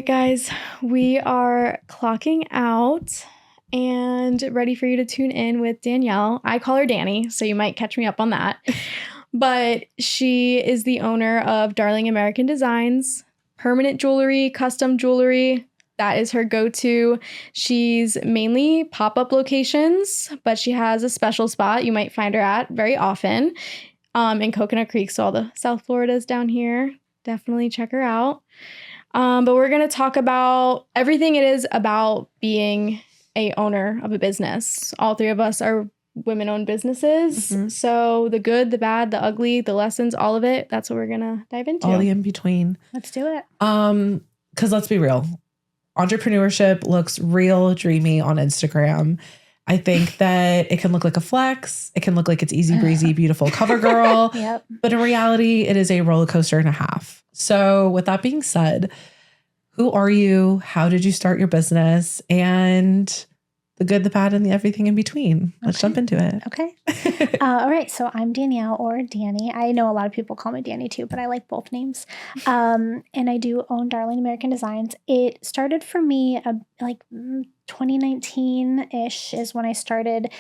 guys, we are clocking out and ready for you to tune in with Danielle. I call her Danny, so you might catch me up on that. But she is the owner of Darling American Designs, permanent jewelry, custom jewelry. That is her go-to. She's mainly pop-up locations, but she has a special spot you might find her at very often in Coconut Creek. So all the South Floridas down here, definitely check her out. But we're going to talk about everything it is about being a owner of a business. All three of us are women-owned businesses. Mm-hmm. So the good, the bad, the ugly, the lessons, all of it, that's what we're going to dive into. All the in between. Let's do it. Because let's be real. Entrepreneurship looks real dreamy on Instagram. I think that it can look like a flex. It can look like it's easy breezy, beautiful cover girl. Yep. But in reality, it is a roller coaster and a half. So with that being said, who are you? How did you start your business? And the good, the bad, and the everything in between. Let's jump into it. Okay. All right. So I'm Danielle or Danny. I know a lot of people call me Danny too, but I like both names. And I do own Darling American Designs. It started for me like 2019-ish is when I started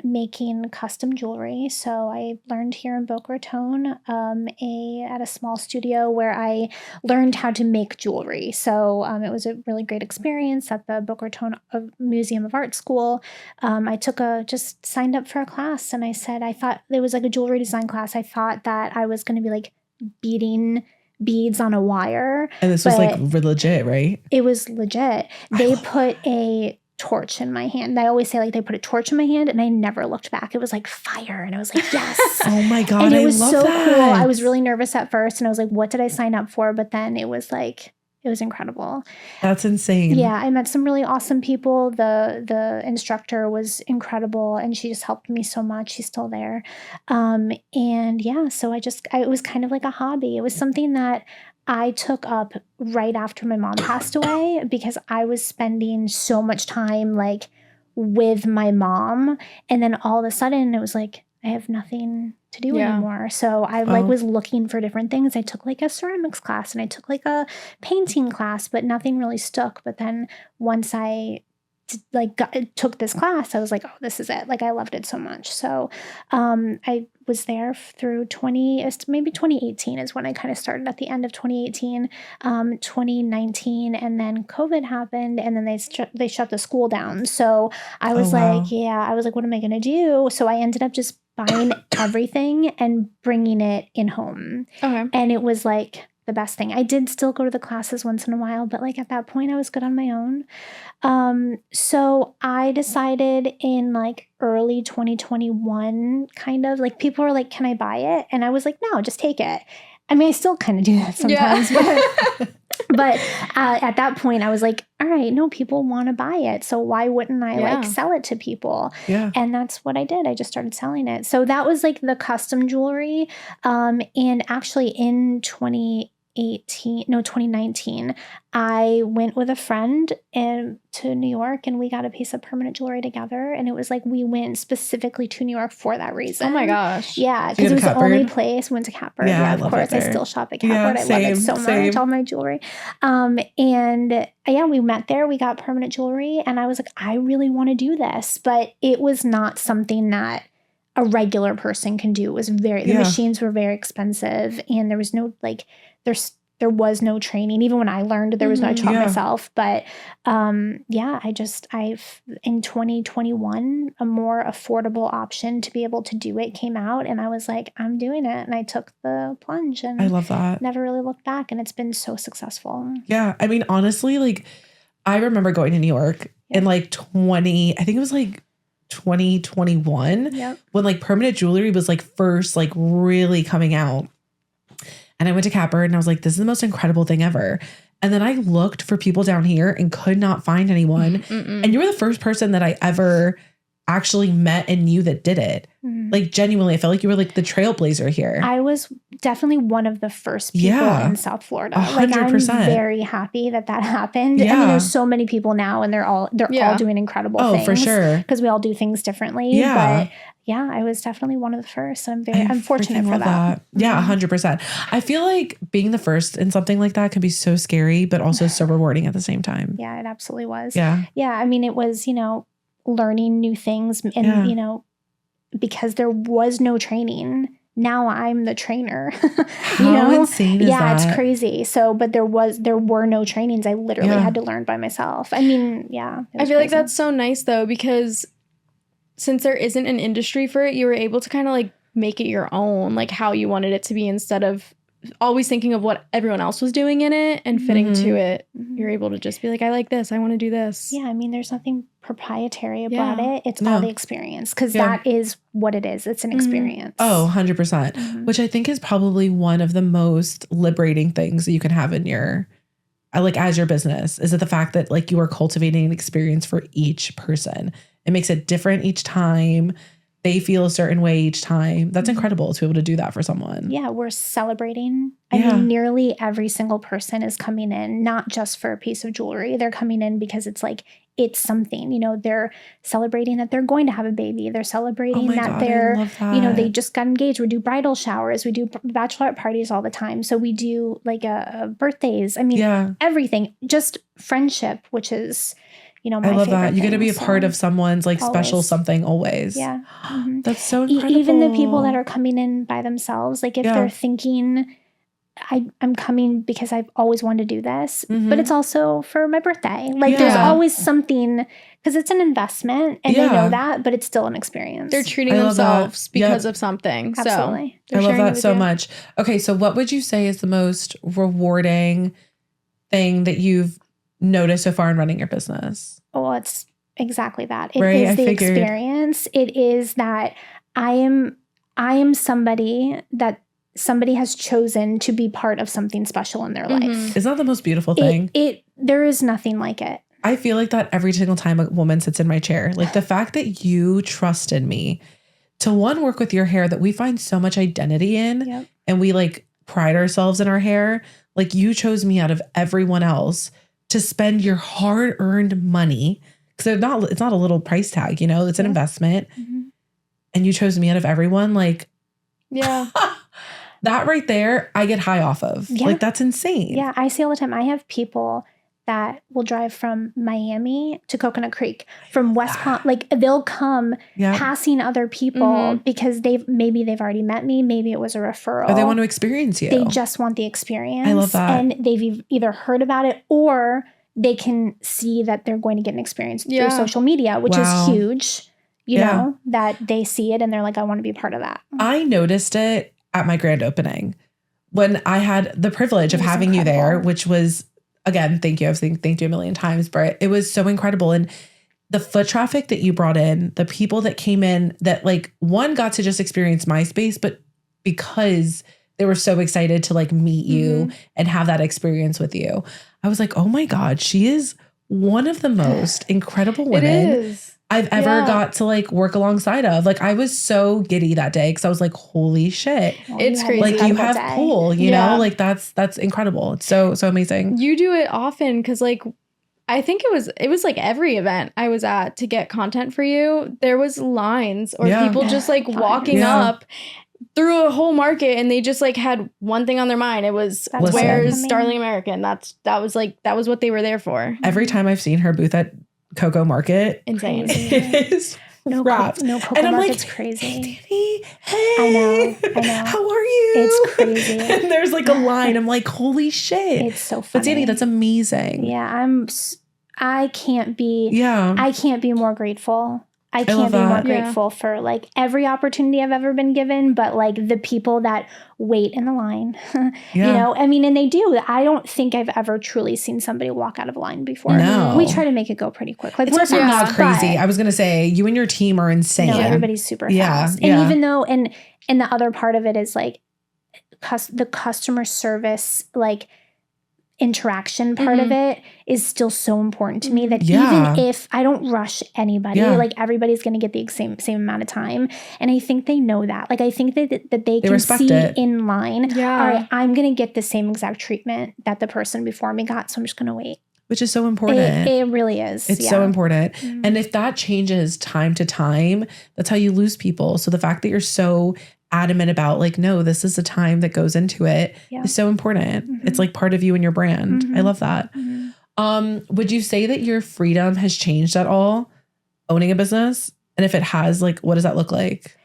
making custom jewelry. So I learned here in Boca Raton at a small studio where I learned how to make jewelry. So it was a really great experience at the Boca Raton Museum of Art School. I just signed up for a class, and I thought it was like a jewelry design class. I thought that I was going to be like beading beads on a wire. And this was like legit, right? It was legit. They put a torch in my hand. I always say like they put a torch in my hand, and I never looked back. It was like fire, and I was like, yes. Oh my God, and it was so that. cool. I was really nervous at first, and I was like, what did I sign up for? But then it was incredible. That's insane. Yeah, I met some really awesome people. The instructor was incredible, and she just helped me so much. She's still there. And yeah, so it was kind of like a hobby. It was something that I took up right after my mom passed away because I was spending so much time like with my mom, and then all of a sudden it was like I have nothing to do anymore. So I was looking for different things. I took like a ceramics class, and I took like a painting class, but nothing really stuck. But then once I took this class, I was like, oh, this is it. Like I loved it so much. So I was there through 2018 is when I kind of started at the end of 2018, 2019, and then COVID happened, and then they shut the school down. So I was what am I going to do? So I ended up just buying everything and bringing it in home. Okay. And it was like the best thing. I did still go to the classes once in a while, but like at that point I was good on my own. So I decided in like early 2021, kind of like people were like, can I buy it? And I was like, no, just take it. I mean, I still kind of do that sometimes, but at that point I was like, all right, no, people want to buy it. So why wouldn't I like sell it to people? Yeah. And that's what I did. I just started selling it. So that was like the custom jewelry. And actually in 2019, I went with a friend to New York, and we got a piece of permanent jewelry together. And it was like we went specifically to New York for that reason. Oh my gosh. Yeah, because it was the only place. Went to Catbird. Yeah, of course. I still shop at Catbird. I love it so much, all my jewelry. We met there. We got permanent jewelry, and I was like, I really want to do this. But it was not something that a regular person can do. It was the machines were very expensive, and there was no there was no training. Even when I learned, there was no, I taught myself. But in 2021, a more affordable option to be able to do it came out, and I was like, I'm doing it. And I took the plunge, and I love that. Never really looked back, and it's been so successful. Yeah. I mean, honestly, like I remember going to New York in like 2021 when like permanent jewelry was like first like really coming out. And I went to Catbird, and I was like, this is the most incredible thing ever. And then I looked for people down here and could not find anyone. And you were the first person that I ever actually met and knew that did it. Like genuinely, I felt like you were like the trailblazer here. I was definitely one of the first people in South Florida. 100%. Like I'm very happy that happened. I mean, there's so many people now, and they're all doing incredible things. Oh, for sure. Because we all do things differently. Yeah. But yeah, I was definitely one of the first. I'm fortunate for that. Yeah, 100%. I feel like being the first in something like that can be so scary, but also so rewarding at the same time. Yeah, it absolutely was. Yeah. Yeah. I mean, it was, learning new things and, because there was no training. Now I'm the trainer. How insane is that? It's crazy. So, but there were no trainings. I literally had to learn by myself. I mean, I feel like that's so nice though, because since there isn't an industry for it, you were able to kind of like make it your own, like how you wanted it to be instead of always thinking of what everyone else was doing in it and fitting to it. You're able to just be like, I like this. I want to do this. Yeah. I mean, there's nothing proprietary about it. It's all the experience because that is what it is. It's an experience. Oh, 100%. Which I think is probably one of the most liberating things that you can have in your, like as your business, is it the fact that like you are cultivating an experience for each person. It makes it different each time. They feel a certain way each time. That's incredible to be able to do that for someone. Yeah, we're celebrating. I mean, nearly every single person is coming in, not just for a piece of jewelry. They're coming in because it's like, it's something, they're celebrating that they're going to have a baby. They're celebrating that they're, they just got engaged. We do bridal showers. We do bachelorette parties all the time. So we do like birthdays. I mean, everything, just friendship, which is, my I love that. You get to be a thing, part of someone's like always. Special something always. Yeah. That's so incredible. Even the people that are coming in by themselves, like if they're thinking, I'm coming because I've always wanted to do this, but it's also for my birthday. Like there's always something, because it's an investment and they know that, but it's still an experience. They're treating themselves because of something. Absolutely. So I love that so much. Okay. So what would you say is the most rewarding thing that you've noticed so far in running your business? Oh, it's exactly that. It is the experience. It is that I am somebody that somebody has chosen to be part of something special in their life. Isn't that the most beautiful thing? There is nothing like it. I feel like that every single time a woman sits in my chair. Like the fact that you trusted me to work with your hair that we find so much identity in, and we like pride ourselves in our hair. Like you chose me out of everyone else to spend your hard-earned money, because it's not a little price tag, it's an investment. And you chose me out of everyone. Like, that right there, I get high off of. Like, that's insane. Yeah, I see all the time. I have people that will drive from Miami to Coconut Creek, from West Palm. Like they'll come passing other people because they've already met me. Maybe it was a referral. Or they want to experience you. They just want the experience. I love that. And they've either heard about it or they can see that they're going to get an experience through social media, which is huge, that they see it and they're like, I want to be a part of that. I noticed it at my grand opening when I had the privilege of having you there, which was, again, thank you. I've saying thank you a million times, but it was so incredible. And the foot traffic that you brought in, the people that came in that like one got to just experience my space, but because they were so excited to like meet you and have that experience with you, I was like, oh my God, she is one of the most incredible women I've ever got to like work alongside of. Like I was so giddy that day because I was like, holy shit. Well, it's crazy. Like you have pull, you know, like that's incredible. It's so amazing. You do it often because like I think it was like every event I was at to get content for you. There was lines or people just like walking up through a whole market and they just like had one thing on their mind. It was where's Darling American? That was what they were there for. Every time I've seen her booth at Coco Market, insane. It is wrapped. No, Coco Market's like, crazy. Hey, Danny, hey. I know. How are you? It's crazy. And there's like a line. I'm like, holy shit. It's so funny. But Danny, that's amazing. Yeah, I can't be more grateful. I can't be more grateful for like every opportunity I've ever been given, but like the people that wait in the line, you know, I mean, and they do. I don't think I've ever truly seen somebody walk out of a line before. No. We try to make it go pretty quick. Like it's we're not crazy. I was going to say you and your team are insane. No, everybody's super fast. And even though, and the other part of it is like the customer service, like interaction part of it is still so important to me that Yeah. even if I don't rush anybody, like everybody's going to get the same amount of time. And I think they know that. Like, I think that they can see it in line. Yeah. All right, I'm going to get the same exact treatment that the person before me got. So I'm just going to wait. Which is so important. It really is. It's so important. And if that changes time to time, that's how you lose people. So the fact that you're so adamant about like, no, this is the time that goes into it is so important. It's like part of you and your brand. I love that. Would you say that your freedom has changed at all owning a business? And if it has, like, what does that look like?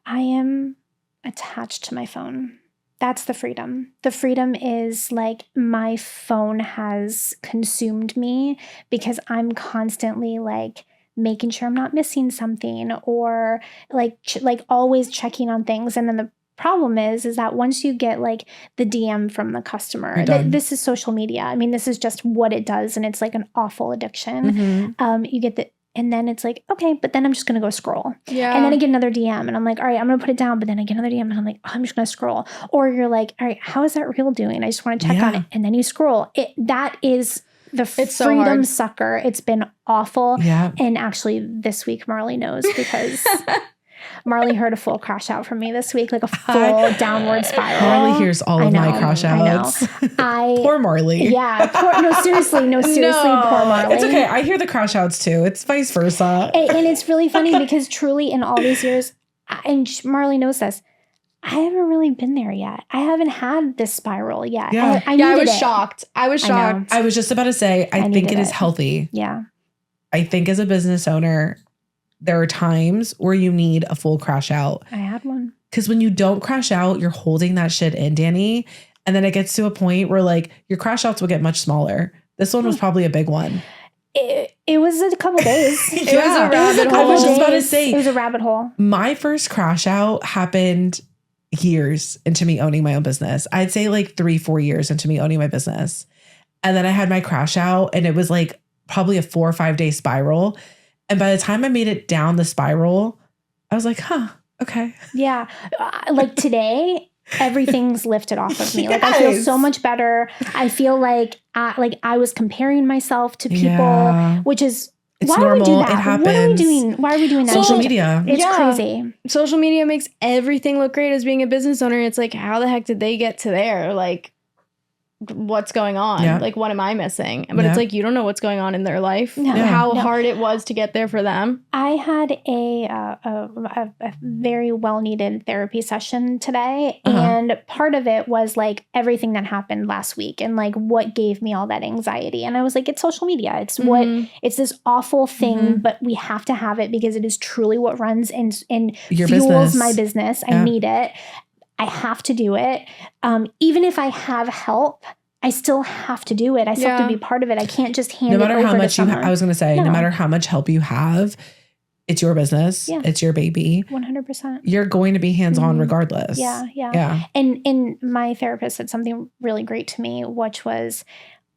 I am attached to my phone. That's the freedom. The freedom is like my phone has consumed me because I'm constantly like making sure I'm not missing something or like always checking on things. And then the problem is that once you get like the DM from the customer, this is social media. I mean, this is just what it does. And it's like an awful addiction. You get the, and then it's like, okay, but then I'm just going to go scroll. Yeah. And then I get another DM and I'm like, all right, I'm going to put it down. But then I get another DM and I'm like, oh, I'm just going to scroll. Or you're like, all right, how is that reel doing? I just want to check on it. And then you scroll. That is the freedom sucker. It's been awful. Yeah. And actually this week, Marley knows because Marley heard a full crash out from me this week, like a full downward spiral. Marley hears all of my crash outs. Poor Marley. Yeah. No, seriously, poor Marley. It's okay. I hear the crash outs too. It's vice versa. And it's really funny because truly in all these years, and Marley knows this, I haven't really been there yet. I haven't had this spiral yet. Yeah. I was shocked. I was shocked. I was just about to say, I think it is healthy. Yeah. I think as a business owner, there are times where you need a full crash out. I had one. Because when you don't crash out, you're holding that shit in, Danny. And then it gets to a point where like your crash outs will get much smaller. This one was probably a big one. It was a couple days. It was a rabbit hole. I was just about to say. It was a rabbit hole. My first crash out happened years into me owning my own business. I'd say like 3-4 years into me owning my business. And then I had my crash out and it was like probably a 4 or 5 day spiral. And by the time I made it down the spiral, I was like, huh, okay. Yeah. Like today, everything's lifted off of me. Like I feel so much better. I feel like I was comparing myself to people, which is, why normal. do we do that? It happens. What are we doing? Why are we doing that? Social media. It's crazy. Social media makes everything look great as being a business owner. It's like, how the heck did they get to there? Like, what's going on? Yeah. Like, what am I missing? But it's like, you don't know what's going on in their life. How hard it was to get there for them. I had a very well-needed therapy session today. And part of it was like everything that happened last week and like what gave me all that anxiety. And I was like, it's social media. It's it's this awful thing, but we have to have it because it is truly what runs and your fuels business. My business. I need it. I have to do it. Even if I have help, I still have to do it. I still have to be part of it. I can't just hand it over to someone. No matter how much I was going to say, no matter how much help you have, it's your business. Yeah. It's your baby. 100%. You're going to be hands-on regardless. Yeah. And my therapist said something really great to me, which was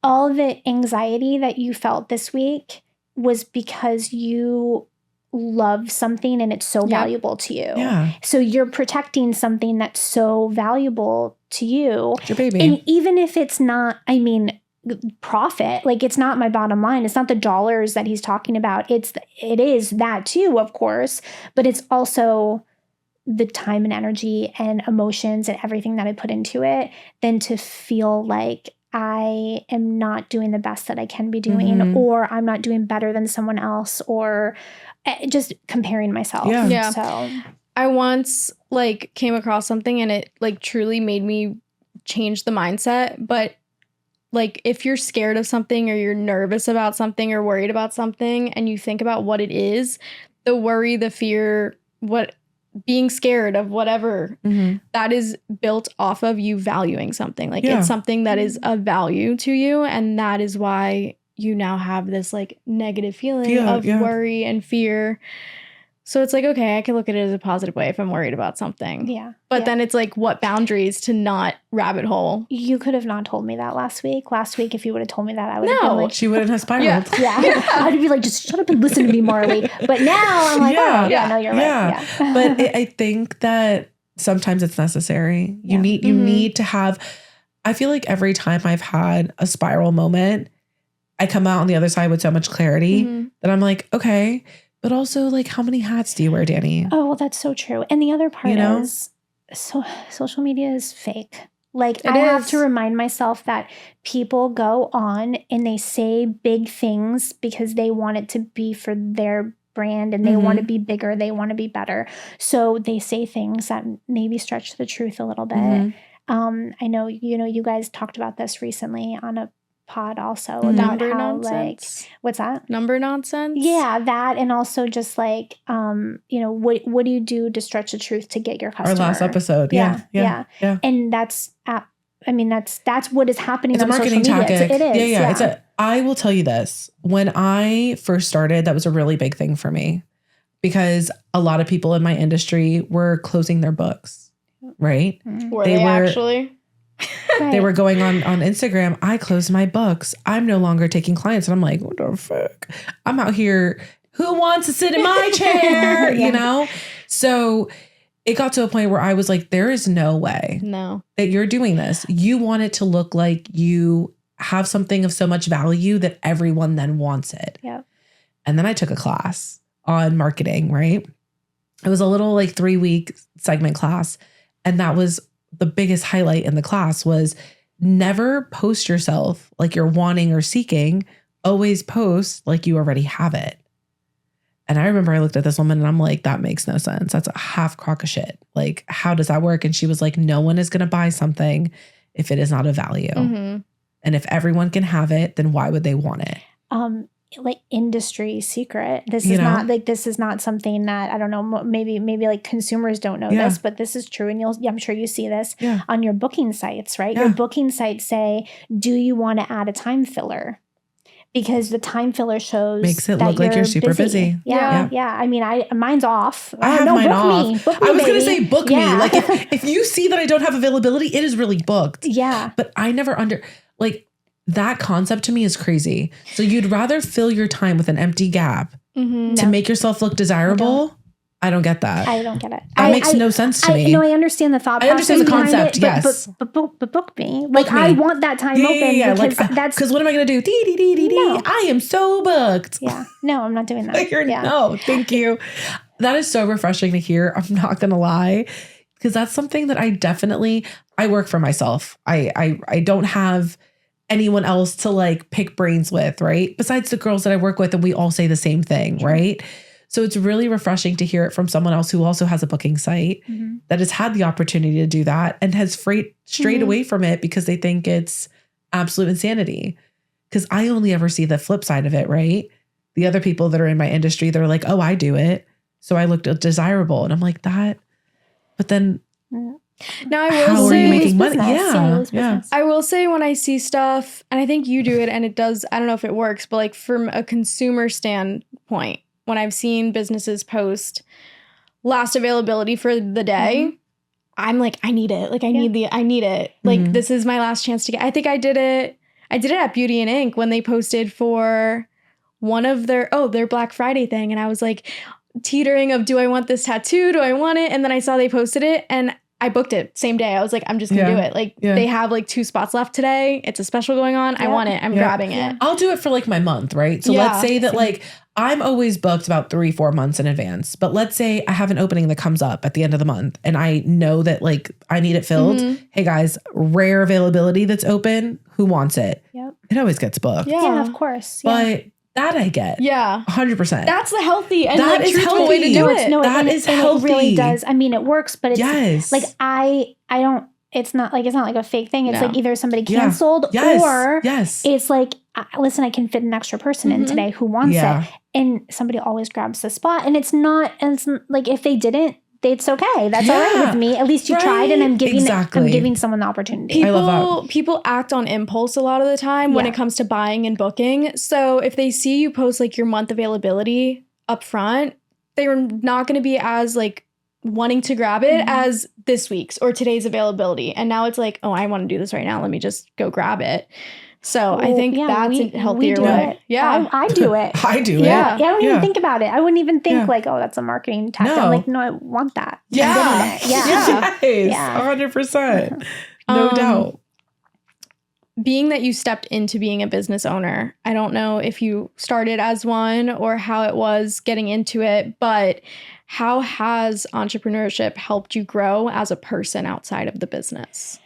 all the anxiety that you felt this week was because you love something and it's so valuable to you. Yeah. So you're protecting something that's so valuable to you. It's your baby. And even if it's not, profit, like it's not my bottom line. It's not the dollars that he's talking about. It is that too, of course, but it's also the time and energy and emotions and everything that I put into it, then to feel like I am not doing the best that I can be doing, or I'm not doing better than someone else, or just comparing myself. Yeah. So I once like came across something and it like truly made me change the mindset. But like if you're scared of something or you're nervous about something or worried about something and you think about what it is, the worry, the fear, being scared of whatever, that is built off of you valuing something. Like it's something that is of value to you. And that is why you now have this like negative feeling of worry and fear. So it's like, okay, I can look at it as a positive way if I'm worried about something. Yeah. But then it's like, what boundaries to not rabbit hole? You could have not told me that last week. Last week, if you would have told me that, I would have been like... she wouldn't have spiraled. Yeah. I'd be like, just shut up and listen to me, Marley. But now I'm like, no, you're right. Yeah. But I think that sometimes it's necessary. You need to have... I feel like every time I've had a spiral moment, I come out on the other side with so much clarity that I'm like, okay, but also like, how many hats do you wear, Danny? Oh, well, that's so true. And the other part You know? is, so social media is fake. Like It I have is. to remind myself that people go on and they say big things because they want it to be for their brand and they want to be bigger, they want to be better. So they say things that maybe stretch the truth a little bit. I know, you guys talked about this recently on a pod also about Number how nonsense. like, what's that? Number nonsense. Yeah, that, and also just like, what do you do to stretch the truth to get your Our customer? last episode. Yeah. And that's what is happening It's a on social marketing media. tactic. It is. Yeah. I will tell you this. When I first started, that was a really big thing for me because a lot of people in my industry were closing their books, right? Were they actually? Right. They were going on Instagram. I closed my books. I'm no longer taking clients. And I'm like, what the fuck? I'm out here. Who wants to sit in my chair? You know? So it got to a point where I was like, there is no way that you're doing this. You want it to look like you have something of so much value that everyone then wants it. Yep. And then I took a class on marketing, right? It was a little like 3-week segment class. And that was the biggest highlight in the class was never post yourself like you're wanting or seeking. Always post like you already have it. And I remember I looked at this woman and I'm like, that makes no sense. That's a half crock of shit. Like, how does that work? And she was like, no one is going to buy something if it is not of value. And if everyone can have it, then why would they want it? Like industry secret. This is not something that, I don't know, maybe like consumers don't know this, but this is true. And I'm sure you see this on your booking sites, right? Your booking sites say, do you want to add a time filler? Because the time filler shows makes it that look like you're super busy. Yeah. I mean, mine's off. I have mine off. Book me, I was going to baby. say book me. Like if you see that I don't have availability, it is really booked. Yeah. But I never that concept to me is crazy. So you'd rather fill your time with an empty gap to make yourself look desirable? I don't get that. I don't get it. That makes no sense to me. No, I understand the thought process. I understand the concept, it, yes. But book me. Like, I want that time open because what am I going to do? No. I am so booked. Yeah. No, I'm not doing that. No, thank you. That is so refreshing to hear. I'm not going to lie. Because that's something that I work for myself. I don't have anyone else to like pick brains with, right? Besides the girls that I work with, and we all say the same thing, right? So it's really refreshing to hear it from someone else who also has a booking site that has had the opportunity to do that and has strayed away from it because they think it's absolute insanity. Because I only ever see the flip side of it, right? The other people that are in my industry, they're like, oh, I do it. So I looked desirable. And I'm like, that. But then now I how will are you say, making money? Yeah. I will say when I see stuff, and I think you do it, and it does, I don't know if it works, but like from a consumer standpoint, when I've seen businesses post last availability for the day, I'm like, I need it. Like, I need it. Like, this is my last chance to get, I think I did it at Beauty and Ink when they posted for one of their Black Friday thing. And I was like teetering of, do I want this tattoo? Do I want it? And then I saw they posted it and I booked it same day. I was like, I'm just going to do it. Like they have like 2 spots left today. It's a special going on. I want it. I'm grabbing it. I'll do it for like my month, right? So let's say that like I'm always booked about 3-4 months in advance. But let's say I have an opening that comes up at the end of the month and I know that like I need it filled. Hey guys, rare availability that's open. Who wants it? Yep. It always gets booked. Yeah, of course. But that I get. Yeah. 100%. That's the healthy and that like is truthful healthy. way to do it. No, that is healthy. It really does. I mean, it works, but it's like I don't. It's not like a fake thing. It's like either somebody canceled or it's like, listen, I can fit an extra person in today who wants it, and somebody always grabs the spot. And it's not. And it's like if they didn't, it's okay. That's all right with me. At least you tried, and I'm giving someone the opportunity. I love that. People act on impulse a lot of the time when it comes to buying and booking. So if they see you post like your month availability up front, they're not going to be as like wanting to grab it as this week's or today's availability. And now it's like, oh, I want to do this right now. Let me just go grab it. So I think that's a healthier way. Yeah. I do it. I do it. Yeah. I don't even think about it. I wouldn't even think like, oh, that's a marketing tactic. No. I'm like, no, I want that. Yeah. I'm getting it. Yeah. Yes. 100%. No doubt. being that you stepped into being a business owner, I don't know if you started as one or how it was getting into it, but how has entrepreneurship helped you grow as a person outside of the business?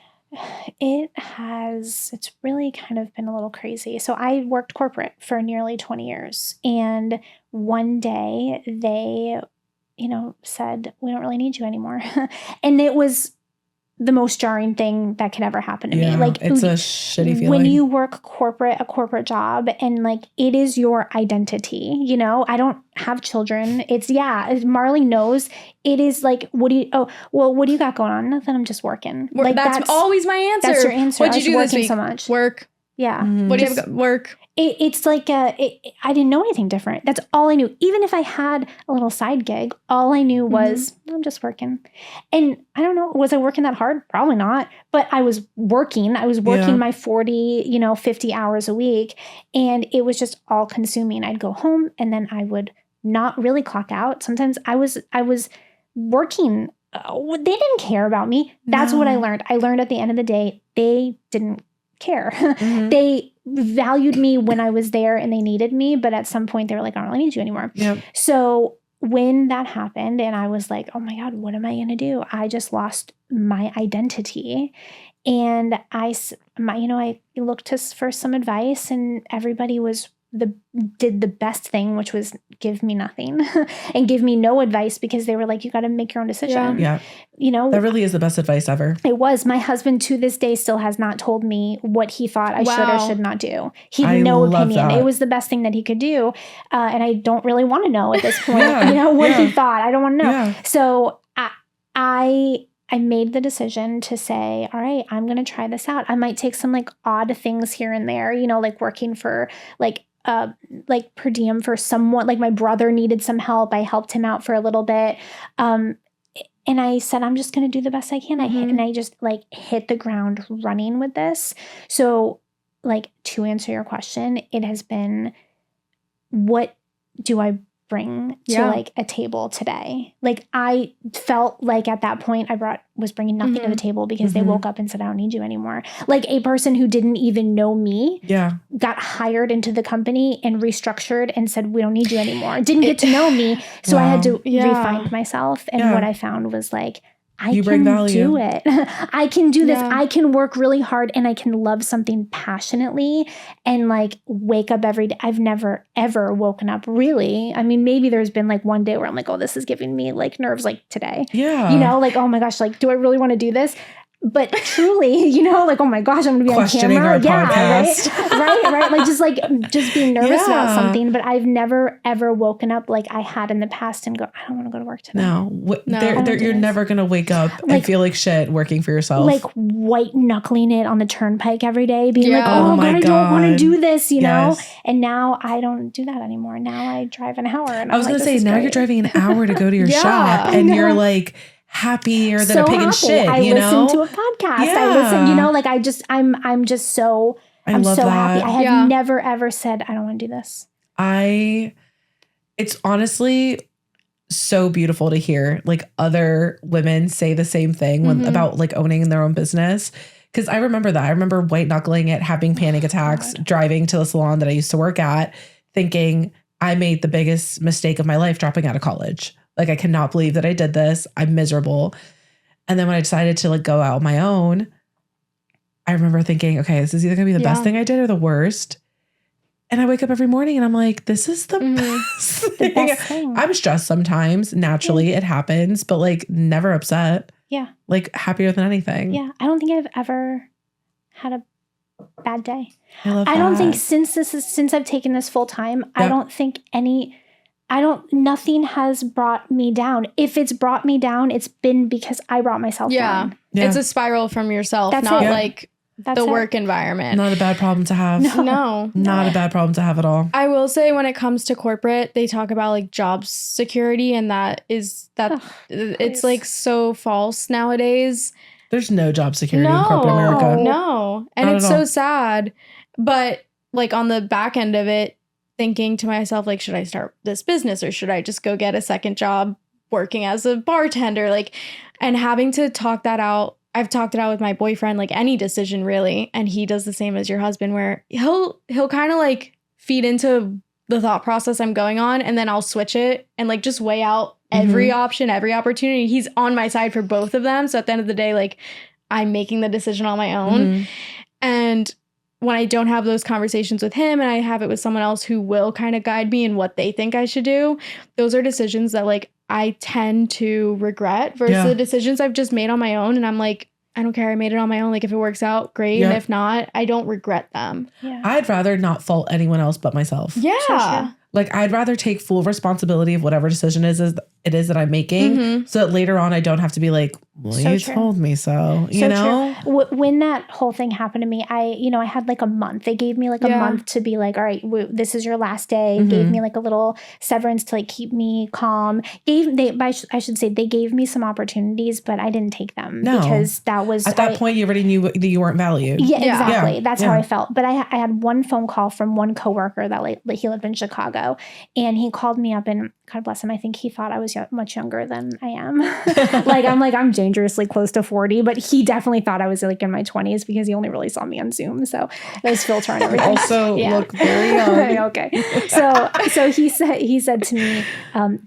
It's really kind of been a little crazy. So I worked corporate for nearly 20 years. And one day they, said, we don't really need you anymore. And it was the most jarring thing that could ever happen to me. Like, it's a shitty feeling. When you work a corporate job, and like it is your identity, I don't have children. Marley knows it is like, what do you got going on? Nothing. I'm just working. Like that's always my answer. That's your answer. What'd you do this week? So much. Work. Yeah. Mm-hmm. What do you have? Work. It's like I didn't know anything different. That's all I knew. Even if I had a little side gig, all I knew was I'm just working. And I don't know, was I working that hard? Probably not. But I was working. I was working my 40, 50 hours a week. And it was just all consuming. I'd go home and then I would not really clock out. Sometimes I was working. They didn't care about me. That's what I learned. I learned at the end of the day, they didn't care. They valued me when I was there and they needed me, but at some point they were like, I don't really need you anymore. Yep. So when that happened and I was like, oh my God, what am I going to do? I just lost my identity. And I looked for some advice, and everybody did the best thing, which was give me nothing and give me no advice, because they were like, you got to make your own decision. Yeah. That really is the best advice ever. It was. My husband to this day still has not told me what he thought I should or should not do. He had no opinion. That. It was the best thing that he could do. And I don't really want to know at this point, what he thought. I don't want to know. Yeah. So I made the decision to say, all right, I'm going to try this out. I might take some like odd things here and there, like working for like per diem for someone. Like my brother needed some help. I helped him out for a little bit. And I said, I'm just going to do the best I can. And I just like hit the ground running with this. So like, to answer your question, it has been, what do I bring to like a table today? Like I felt like at that point I was bringing nothing to the table, because they woke up and said, I don't need you anymore. Like a person who didn't even know me got hired into the company and restructured and said, we don't need you anymore. Didn't get to know me. So I had to refine myself. And what I found was like, I can do it. I can do this. I can work really hard and I can love something passionately and like wake up every day. I've never, ever woken up really. I mean, maybe there's been like one day where I'm like, oh, this is giving me like nerves like today. Yeah. Like, oh my gosh, like, do I really want to do this? But truly, like, oh my gosh, I'm going to be on camera. Right. Just being nervous about something. But I've never, ever woken up like I had in the past and go, I don't want to go to work today. No. You're never going to wake up and feel like shit working for yourself. Like white knuckling it on the turnpike every day, being like, oh God, I don't want to do this, know? And now I don't do that anymore. Now I drive an hour. And I was going to say, now you're driving an hour to go to your shop and you're like, happier than a pig in shit. I listen to a podcast. I listen, like I'm so happy. I have never ever said I don't want to do this. It's honestly so beautiful to hear like other women say the same thing about like owning their own business. Cause I remember that. I remember white knuckling it, having panic attacks, driving to the salon that I used to work at, thinking I made the biggest mistake of my life dropping out of college. Like, I cannot believe that I did this. I'm miserable. And then when I decided to like go out on my own, I remember thinking, okay, this is either going to be the best thing I did or the worst. And I wake up every morning and I'm like, this is the best thing. I'm stressed sometimes. Naturally, it happens, but like never upset. Yeah. Like happier than anything. Yeah. I don't think I've ever had a bad day. I don't think since I've taken this full time, I don't think nothing has brought me down. If it's brought me down, it's been because I brought myself down. Yeah. It's a spiral from yourself, not the work environment. Not a bad problem to have. No. Not a bad problem to have at all. I will say when it comes to corporate, they talk about like job security, and it's like so false nowadays. There's no job security in corporate America. No. And it's so sad. But like on the back end of it, thinking to myself, like, should I start this business or should I just go get a second job working as a bartender? Like, and having to talk that out I've talked it out with my boyfriend, like any decision really, and he does the same as your husband, where he'll kind of like feed into the thought process I'm going on, and then I'll switch it and like just weigh out every option, every opportunity. He's on my side for both of them. So at the end of the day, like I'm making the decision on my own. And when I don't have those conversations with him and I have it with someone else who will kind of guide me in what they think I should do, those are decisions that like I tend to regret versus the decisions I've just made on my own. And I'm like, I don't care. I made it on my own. Like if it works out, great. And if not, I don't regret them. Yeah. I'd rather not fault anyone else but myself. Yeah. Sure. Like I'd rather take full responsibility of whatever decision it is that I'm making, so that later on I don't have to be like, well, So you true. told me so. You know, when that whole thing happened to me, I had like a month. They gave me like a month to be like, all right, this is your last day. Gave me like a little severance to like keep me calm. I should say they gave me some opportunities, but I didn't take them because that was at that point you already knew that you weren't valued. Yeah, exactly. That's how Yeah. I felt. But I had one phone call from one coworker that like he lived in Chicago, and he called me up, and God bless him, I think he thought I was much younger than I am. I'm dangerously close to 40, but he definitely thought I was like in my 20s because he only really saw me on Zoom. So there's filter and everything. Also look very young. Okay. So he said to me,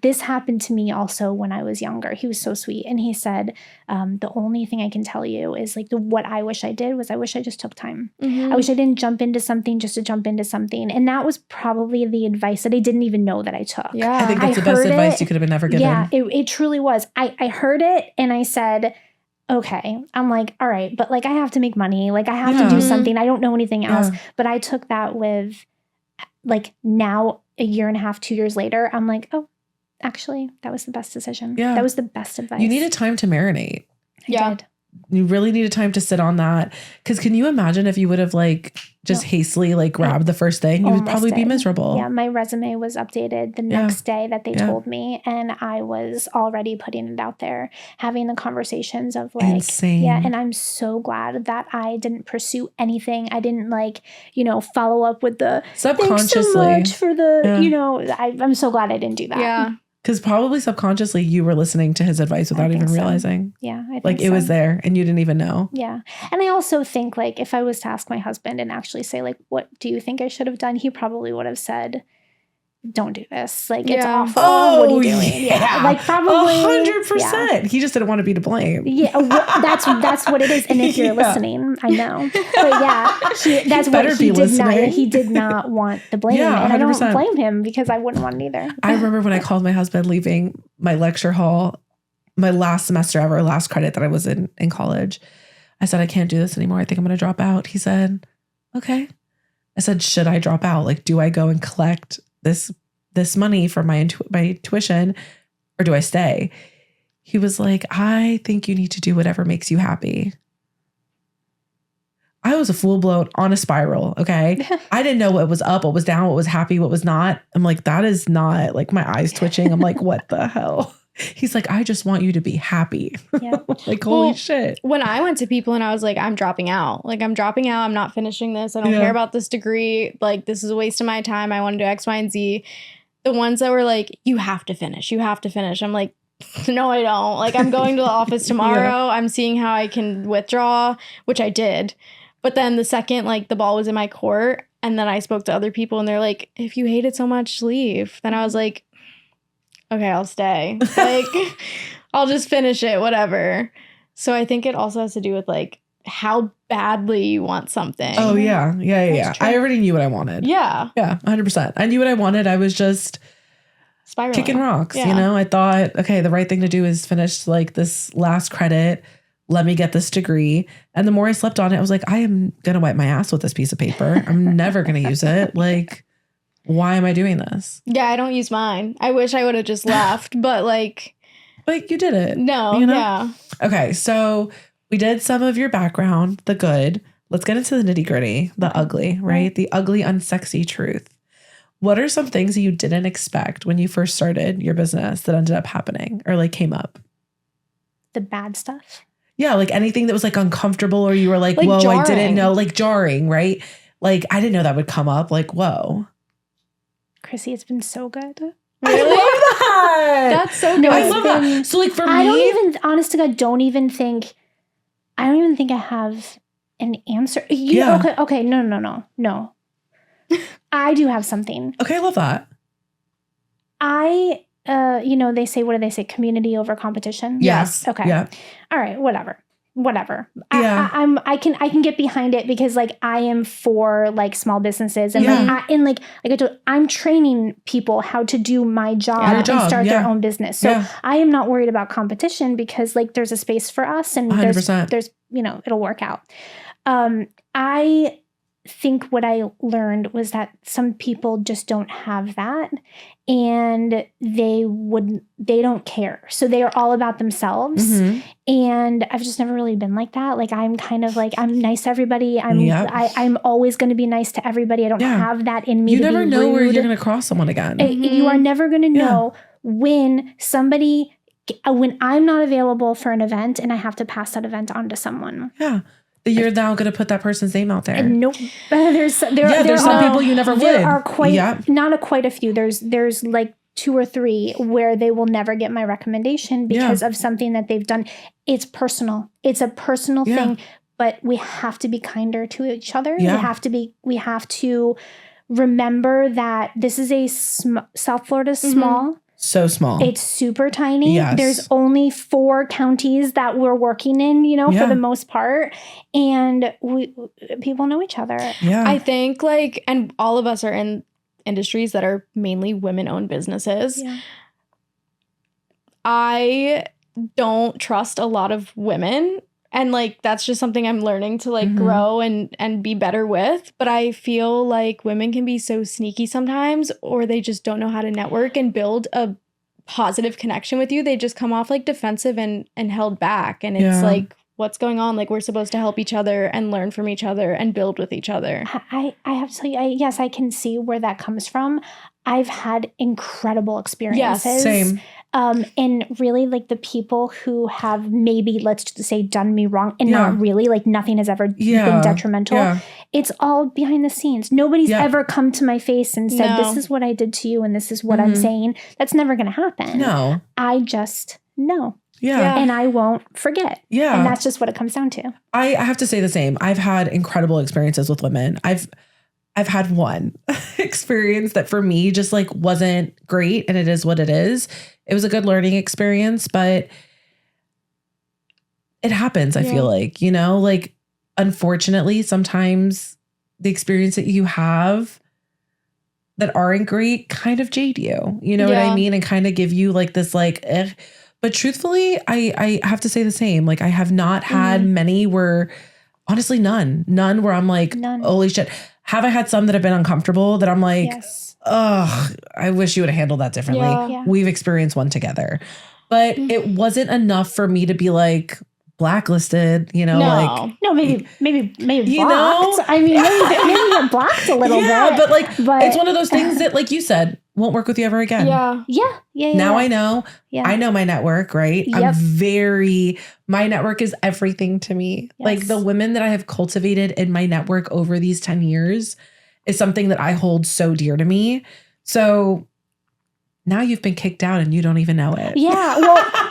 this happened to me also when I was younger. He was so sweet. And he said, the only thing I can tell you is like what I wish I did was I wish I just took time. I wish I didn't jump into something just to jump into something. And that was probably the advice that I didn't even know that I took. Yeah. I think that's the best advice you could have been ever given. Yeah, it truly was. I heard it and I said, okay. I'm like, all right, but like I have to make money. Like I have to do something. I don't know anything else. But I took that with like now a year and a half, 2 years later, I'm like, oh, actually, that was the best decision. Yeah. That was the best advice. You needed time to marinate. I did. You really needed time to sit on that. Because can you imagine if you would have like just hastily like grabbed the first thing, you would probably be miserable. Yeah, my resume was updated the next day that they told me, and I was already putting it out there, having the conversations of like, insane. Yeah, and I'm so glad that I didn't pursue anything. I didn't like, follow up with the subconsciously. Thanks so much for the, I'm so glad I didn't do that. Yeah. Because probably subconsciously you were listening to his advice without even realizing. Yeah. I think like it was there and you didn't even know. Yeah. And I also think like if I was to ask my husband and actually say like, what do you think I should have done? He probably would have said, don't do this. Like it's awful. What are you doing? Yeah. Like probably 100%. Yeah. He just didn't want to be to blame. Yeah. That's what it is. And if you're listening, I know. But yeah, that's what he did not want the blame. Yeah, and 100%. I don't blame him because I wouldn't want it either. I remember when I called my husband leaving my lecture hall, my last semester ever, last credit that I was in college. I said, I can't do this anymore. I think I'm going to drop out. He said, okay. I said, should I drop out? Like, do I go and collect this money for my tuition, or do I stay? He was like, I think you need to do whatever makes you happy. I was a full blown on a spiral. Okay. I didn't know what was up, what was down, what was happy, what was not. I'm like, that is not like my eyes twitching. I'm like, what the hell? He's like, I just want you to be happy. Yeah. Like, holy shit. When I went to people and I was like, I'm dropping out. Like, I'm dropping out. I'm not finishing this. I don't care about this degree. Like, this is a waste of my time. I want to do X, Y, and Z. The ones that were like, you have to finish. You have to finish. I'm like, no, I don't. Like, I'm going to the office tomorrow. I'm seeing how I can withdraw, which I did. But then the second, like, the ball was in my court, and then I spoke to other people, and they're like, if you hate it so much, leave. Then I was like, okay, I'll stay. Like, I'll just finish it, whatever. So I think it also has to do with, like, how badly you want something. Oh, yeah. I already knew what I wanted. Yeah. Yeah, 100%. I knew what I wanted. I was just spiraling. Kicking rocks, I thought, okay, the right thing to do is finish, like, this last credit. Let me get this degree. And the more I slept on it, I was like, I am going to wipe my ass with this piece of paper. I'm never going to use it. Like, why am I doing this? Yeah, I don't use mine. I wish I would have just left, but like you did it. No, yeah. Okay, so we did some of your background, the good. Let's get into the nitty gritty, the ugly, right? The ugly, unsexy truth. What are some things that you didn't expect when you first started your business that ended up happening or like came up? The bad stuff. Yeah, like anything that was like uncomfortable or you were like whoa, jarring. I didn't know, like jarring, right? Like, I didn't know that would come up. Like, whoa. Chrissy, it's been so good. Really? I love that. That's so good. I love that. So like for me, honest to God, don't even think I don't even think I have an answer. Okay. No. I do have something. Okay, I love that. They say, what do they say? Community over competition. Yes. Okay. Yeah. All right. Whatever. Yeah. I can get behind it because like I am for like small businesses and I'm training people how to do my job and start their own business. So I am not worried about competition because like there's a space for us and 100%. there's it'll work out. I think what I learned was that some people just don't have that and they don't care. So they are all about themselves. Mm-hmm. And I've just never really been like that. Like I'm kind of like, I'm nice to everybody. I'm always going to be nice to everybody. I don't have that in me. You never know where you're going to cross someone again. You are never going to know when I'm not available for an event and I have to pass that event on to someone. Yeah. You're now going to put that person's name out there. Nope. There's some people you never would. There are quite a few. There's like 2 or 3 where they will never get my recommendation because of something that they've done. It's personal. It's a personal thing, but we have to be kinder to each other. Yeah. We have to remember that this is a South Florida small. So small. It's super tiny. Yes. There's only 4 counties that we're working in, for the most part. And people know each other. Yeah. I think and all of us are in industries that are mainly women-owned businesses. Yeah. I don't trust a lot of women. And that's just something I'm learning to grow and be better with. But I feel like women can be so sneaky sometimes, or they just don't know how to network and build a positive connection with you. They just come off defensive and held back. And it's what's going on? We're supposed to help each other and learn from each other and build with each other. I have to tell you, yes, I can see where that comes from. I've had incredible experiences. Yes, same. And really the people who have maybe, let's just say, done me wrong and not really, nothing has ever been detrimental. Yeah. It's all behind the scenes. Nobody's ever come to my face and said, this is what I did to you and this is what I'm saying. That's never going to happen. No. I just know. Yeah. And I won't forget. Yeah. And that's just what it comes down to. I have to say the same. I've had incredible experiences with women. I've had one experience that for me just wasn't great, and it is what it is. It was a good learning experience, but it happens. I feel unfortunately, sometimes the experience that you have that aren't great kind of jade you, you know what I mean? And kind of give you this But truthfully, I have to say the same. I have not had many where, honestly, none where I'm holy shit. Have I had some that have been uncomfortable that I'm ugh, I wish you would have handled that differently. Yeah. We've experienced one together. But it wasn't enough for me to be blacklisted, No, maybe blocked. You know? I mean, maybe you're blocked a little bit. But it's one of those things that, you said, won't work with you ever again. Yeah. Now I know. Yeah. I know my network, right? Yep. My network is everything to me. Yes. The women that I have cultivated in my network over these 10 years is something that I hold so dear to me. So now you've been kicked out and you don't even know it. Yeah.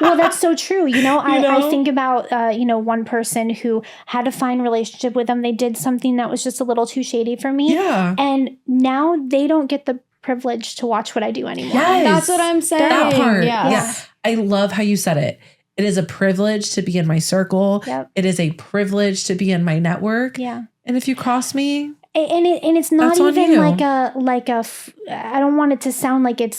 Well, that's so true. I think about, one person who had a fine relationship with them. They did something that was just a little too shady for me. Yeah. And now they don't get the privilege to watch what I do anymore. Yes. That's what I'm saying. That part. Yeah. I love how you said it. It is a privilege to be in my circle. Yep. It is a privilege to be in my network. Yeah. And if you cross me, and it's not that's on even you. I don't want it to sound like it's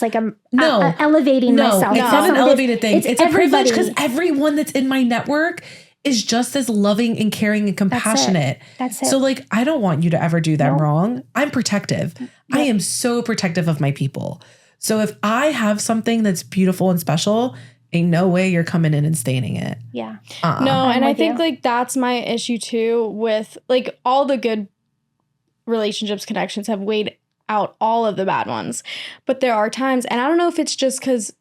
No. elevating myself. It's not an elevated thing. It's a privilege because everybody. everyone that's in my network is just as loving and caring and compassionate. That's it. So I don't want you to ever do them Nope. wrong. I'm protective. Yep. I am so protective of my people. So if I have something that's beautiful and special, ain't no way you're coming in and staining it. Yeah. No, and I think you. that's my issue too with all the good relationships, connections have weighed out all of the bad ones. But there are times, and I don't know if it's just because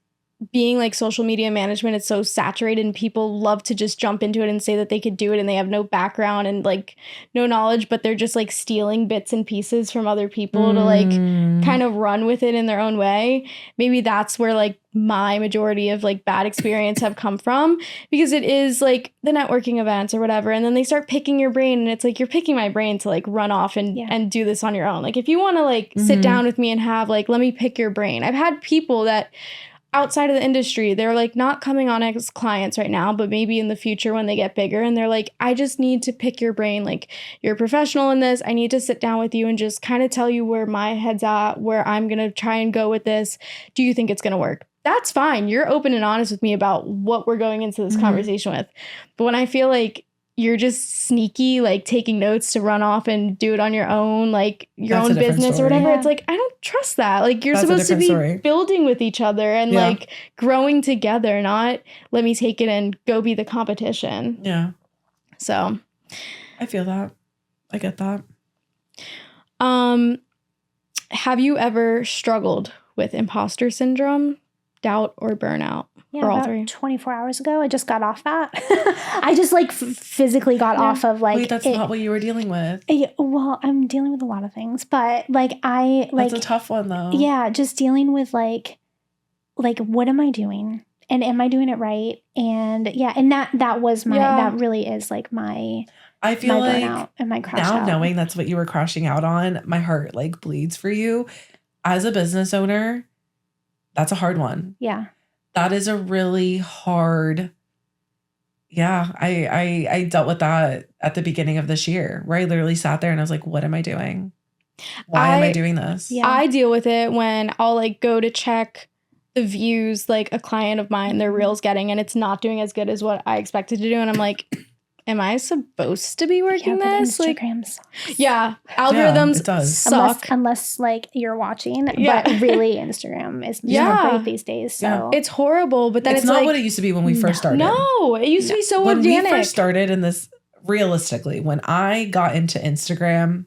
being like social media management, it's so saturated and people love to just jump into it and say that they could do it and they have no background and like no knowledge, but they're just like stealing bits and pieces from other people to like kind of run with it in their own way. Maybe that's where like my majority of like bad experience have come from, because it is like the networking events or whatever, and then they start picking your brain and it's like you're picking my brain to like run off and do this on your own. Like if you want to like sit down with me and have like, let me pick your brain. I've had people that outside of the industry, they're like not coming on as clients right now, but maybe in the future when they get bigger, and they're like, I just need to pick your brain. Like, you're a professional in this. I need to sit down with you and just kind of tell you where my head's at, where I'm going to try and go with this. Do you think it's going to work? That's fine. You're open and honest with me about what we're going into this conversation with. But when I feel like you're just sneaky, like taking notes to run off and do it on your own, like your own business or whatever. It's like, I don't trust that. Like you're supposed to be building with each other and like growing together, not let me take it and go be the competition. Yeah. So I feel that. I get that. Have you ever struggled with imposter syndrome, doubt, or burnout? Yeah, or all about three? 24 hours ago, I just got off that. I just like physically got off of like. Wait, that's not what you were dealing with. Well, I'm dealing with a lot of things, but like That's a tough one though. Yeah, just dealing with like what am I doing? And am I doing it right? And yeah, and that was my that really is like my. I feel my like burnout and my crash now out. Knowing that's what you were crashing out on, my heart like bleeds for you. As a business owner, that's a hard one. Yeah. That is a really hard. Yeah, I dealt with that at the beginning of this year, where I literally sat there and I was like, what am I doing? Why am I doing this? Yeah. I deal with it when I'll like go to check the views like a client of mine, their reel's getting, and it's not doing as good as what I expected to do. And I'm like, am I supposed to be working this? Instagram sucks. Yeah, algorithms suck. Unless like you're watching, but really Instagram is not great these days. So it's horrible, but then it's not like, what it used to be when we first started. No, it used to be so when organic. When we first started in this, realistically, when I got into Instagram,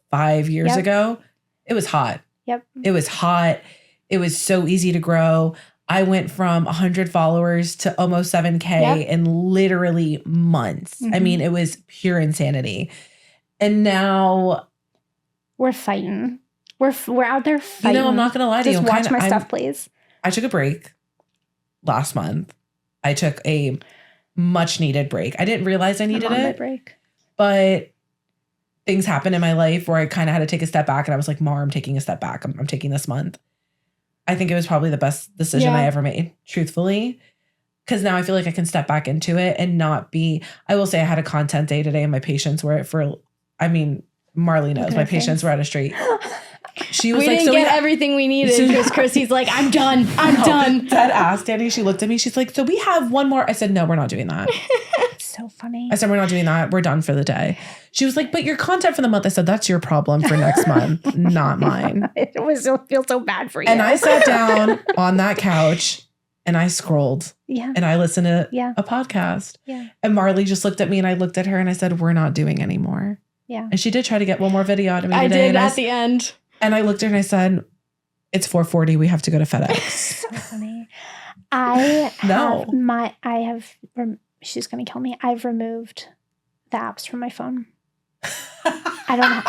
5 years ago, it was hot. Yep. It was hot. It was so easy to grow. I went from 100 followers to almost 7K in literally months. I mean, it was pure insanity. And now we're fighting. We're out there fighting. You know, I'm not going to lie to you. Just watch my stuff, please. I took a break last month. I took a much needed break. I didn't realize I needed it. My break. But things happened in my life where I kind of had to take a step back, and I was like, Mar, I'm taking a step back. I'm taking this month. I think it was probably the best decision I ever made, truthfully, because now I feel like I can step back into it and not be, I will say I had a content day today and my patients were Marley knows, my patients were at a street. She was we didn't get everything we needed because Chrissy's like, I'm done. I'm done. Dead ass, Danny. She looked at me. She's like, so we have one more. I said, no, we're not doing that. So funny. I said, we're not doing that. We're done for the day. She was like, but your content for the month. I said, that's your problem for next month, not mine. It feels so bad for you. And I sat down on that couch and I scrolled. Yeah. And I listened to a podcast. Yeah. And Marley just looked at me and I looked at her and I said, we're not doing anymore. Yeah. And she did try to get one more video out of me I today. did at the end. And I looked at her and I said, it's 4:40. We have to go to FedEx. So funny. She's going to kill me. I've removed the apps from my phone. I don't know.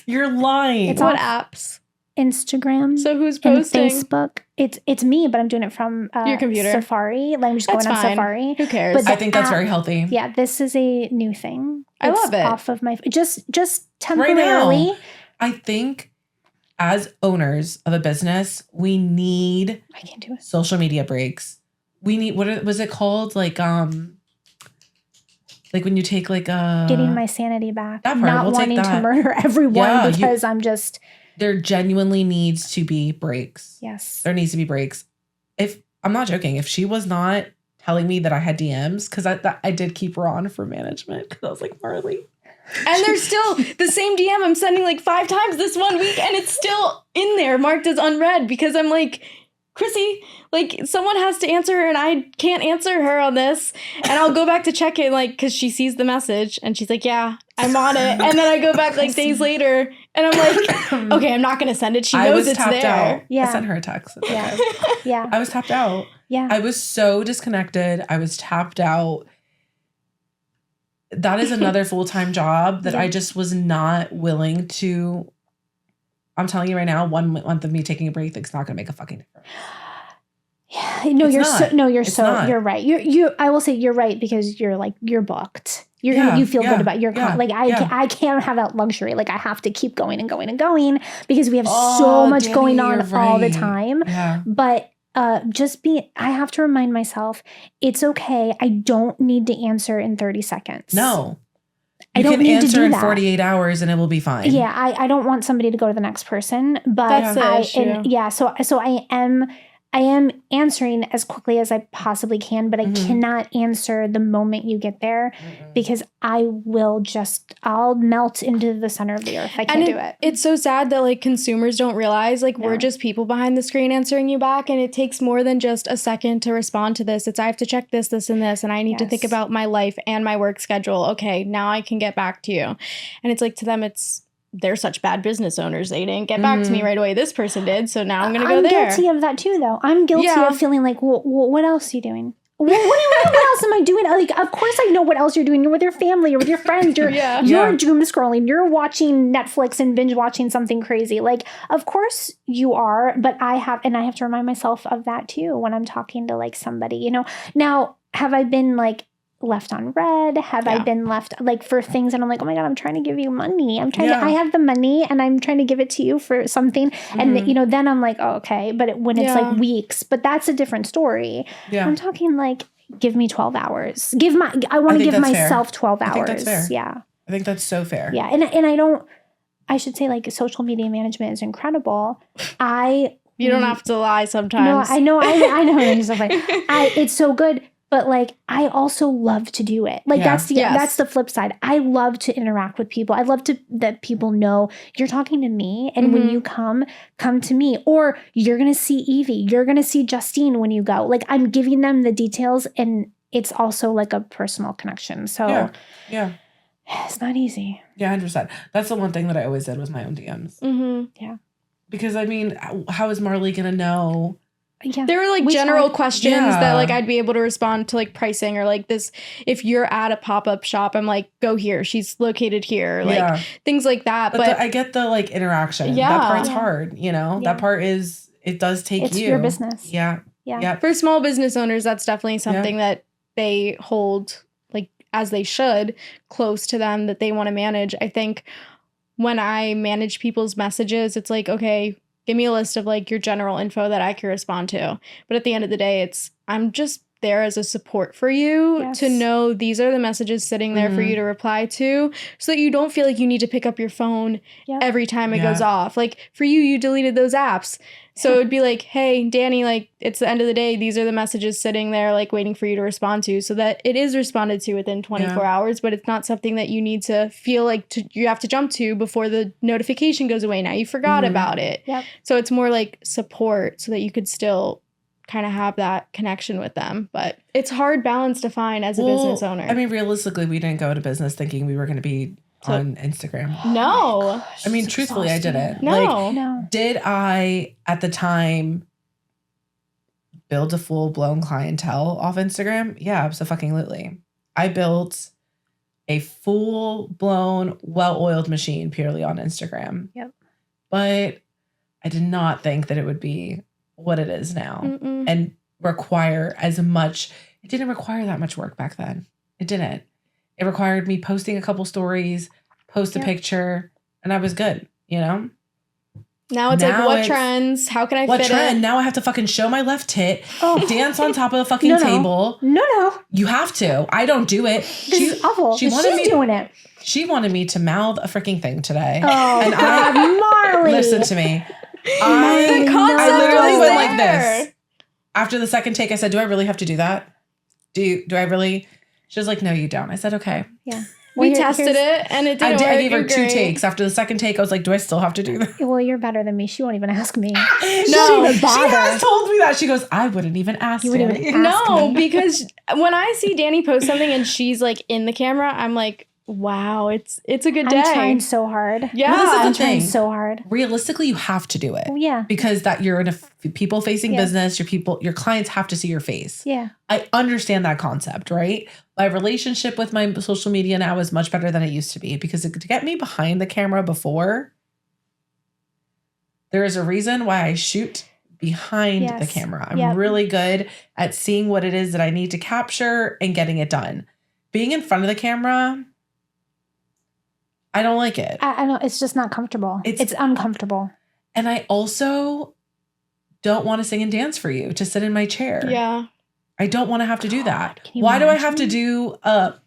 You're lying. It's what apps? Instagram. So who's posting? Facebook. It's me, but I'm doing it from your computer. Safari. Like I'm just going on Safari. Who cares? But I think that's very healthy. Yeah, this is a new thing. I love it. Off of my just temporarily. Right now, I think as owners of a business, we need I can't do it. Social media breaks. We need was it called? Like when you take like getting my sanity back. That part, not wanting to murder everyone because I'm just there genuinely needs to be breaks. Yes. There needs to be breaks. If I'm not joking, if she was not telling me that I had DMs, because I did keep her on for management because I was like, Marley. And there's still the same DM I'm sending like 5 times this 1 week, and it's still in there marked as unread because I'm like, Chrissy, like someone has to answer her and I can't answer her on this. And I'll go back to check it like because she sees the message and she's like, yeah, I'm on it. And then I go back like days later And I'm like, okay, I'm not going to send it. She knows it's there. Out. Yeah. I sent her a text. Yeah. Yeah. I was tapped out. Yeah. I was so disconnected. I was tapped out. That is another full-time job that I just was not willing to. I'm telling you right now, 1 month of me taking a break is not going to make a fucking difference. Yeah. No, you're right. I will say you're right because you're booked. You feel good about your I can't have that luxury. Like I have to keep going and going and going because we have so much going on all the time. Yeah. But I have to remind myself, it's okay. I don't need to answer in 30 seconds. No. I don't need to do in that. 48 hours and it will be fine. Yeah, I don't want somebody to go to the next person, but That's the issue. so I am answering as quickly as I possibly can, but I cannot answer the moment you get there because I'll melt into the center of the earth. I can't do it. It's so sad that like consumers don't realize like we're just people behind the screen answering you back, and it takes more than just a second to respond to this. It's I have to check this, and this, and I need to think about my life and my work schedule. Okay, now I can get back to you. And it's like to them, they're such bad business owners. They didn't get back to me right away. This person did. So now I'm going to go there. I'm guilty of that too, though. I'm guilty of feeling like, well, what else are you doing? What else am I doing? Like, of course I know what else you're doing. You're with your family. You're with your friends. You're doom scrolling. You're watching Netflix and binge watching something crazy. Like, of course you are. But I have to remind myself of that too when I'm talking to like somebody, Now, have I been like left on red? Have I been left like for things and I'm like, oh my God, I'm trying to give you money. I have the money and I'm trying to give it to you for something. And then I'm like, oh, okay. But when it's like weeks, but that's a different story. Yeah. I'm talking like, give me 12 hours. I want to give myself 12 hours. I think that's fair. Yeah. I think that's so fair. Yeah. And I should say like social media management is incredible. You don't have to lie sometimes. No, I know. It's so good. But like, I also love to do it. Like that's the flip side. I love to interact with people. I love that people know you're talking to me. And when you come to me, or you're going to see Evie, you're going to see Justine when you go. Like I'm giving them the details and it's also like a personal connection. So yeah. It's not easy. Yeah, 100%. That's the one thing that I always did with my own DMs. Yeah. Because I mean, how is Marley going to know? Yeah. There were like general questions that like I'd be able to respond to, like pricing or like this. If you're at a pop-up shop, I'm like, go here. She's located here. Like things like that. But I get the like interaction. Yeah. That part's hard. That part it does take it's your business. Yeah. Yeah. For small business owners, that's definitely something that they hold like as they should close to them that they want to manage. I think when I manage people's messages, it's like, okay, give me a list of like your general info that I can respond to. But at the end of the day, I'm just there as a support for you to know these are the messages sitting there for you to reply to so that you don't feel like you need to pick up your phone every time it goes off. Like for you deleted those apps. So it would be like, hey, Danny, like it's the end of the day. These are the messages sitting there like waiting for you to respond to so that it is responded to within 24 hours. But it's not something that you need to feel like you have to jump to before the notification goes away. Now you forgot about it. Yep. So it's more like support so that you could still kind of have that connection with them. But it's hard balance to find as a business owner. I mean, realistically, we didn't go to business thinking we were going to be on Instagram. No. Gosh, I mean, truthfully, I didn't. No. Did I, at the time, build a full-blown clientele off Instagram? Yeah, absolutely. I built a full-blown, well-oiled machine purely on Instagram. Yep. But I did not think that it would be what it is now and require as much. It didn't require that much work back then. It didn't. It required me posting a couple stories, post a picture, and I was good, Now it's like, what trends? How can I fit what trend? it? Now I have to fucking show my left tit, dance on top of the fucking table. No. You have to. I don't do it. This is awful. She's doing it. She wanted me to mouth a freaking thing today. Oh, and God, Marley. Listen to me. The concept I literally went like there. this. After the second take, I said, do I really have to do that? Do I really? She was like, no, you don't. I said, okay. Yeah. We tested it and it didn't work. I gave her 2 takes. After the second take, I was like, do I still have to do that? Well, you're better than me. She won't even ask me. No, she has told me that. She goes, I wouldn't even ask you. No, because when I see Danny post something and she's like in the camera, I'm like, Wow, it's a good day. I'm trying so hard. Yeah, Well, this is the I'm trying thing. so hard. Realistically, you have to do it. Yeah. Because that you're in a people-facing Yeah. business, your clients have to see your face. Yeah. I understand that concept, right? My relationship with my social media now is much better than it used to be because to get me behind the camera before, there is a reason why I shoot behind the Yes. camera. I'm Yep. really good at seeing what it is that I need to capture and getting it done. Being in front of the camera, I don't like it. I know it's just not comfortable. It's uncomfortable. And I also don't want to sing and dance for you to sit in my chair. Yeah. I don't want to have to do that. can you Why do I have to imagine? do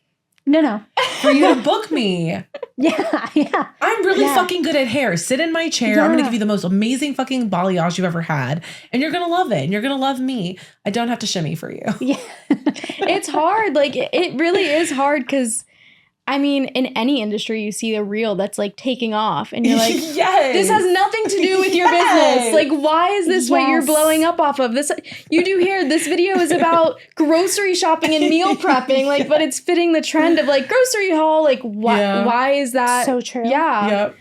No. for you to book me? Yeah. I'm really Yeah. fucking good at hair. Sit in my chair. I'm going to Yeah. give you the most amazing fucking balayage you've ever had. And you're going to love it. And you're going to love me. I don't have to shimmy for you. Yeah. It's hard. Like, it really is hard because, I mean, in any industry, you see a reel that's like taking off and you're like, yes. this has nothing to do with your Yes. business. Like, why is this what you're Yes. blowing up off of? This you do here. This video is about grocery shopping and meal prepping. Like, but it's fitting the trend of like grocery haul. Like, Yeah. why is that? So true. Yeah. Yep.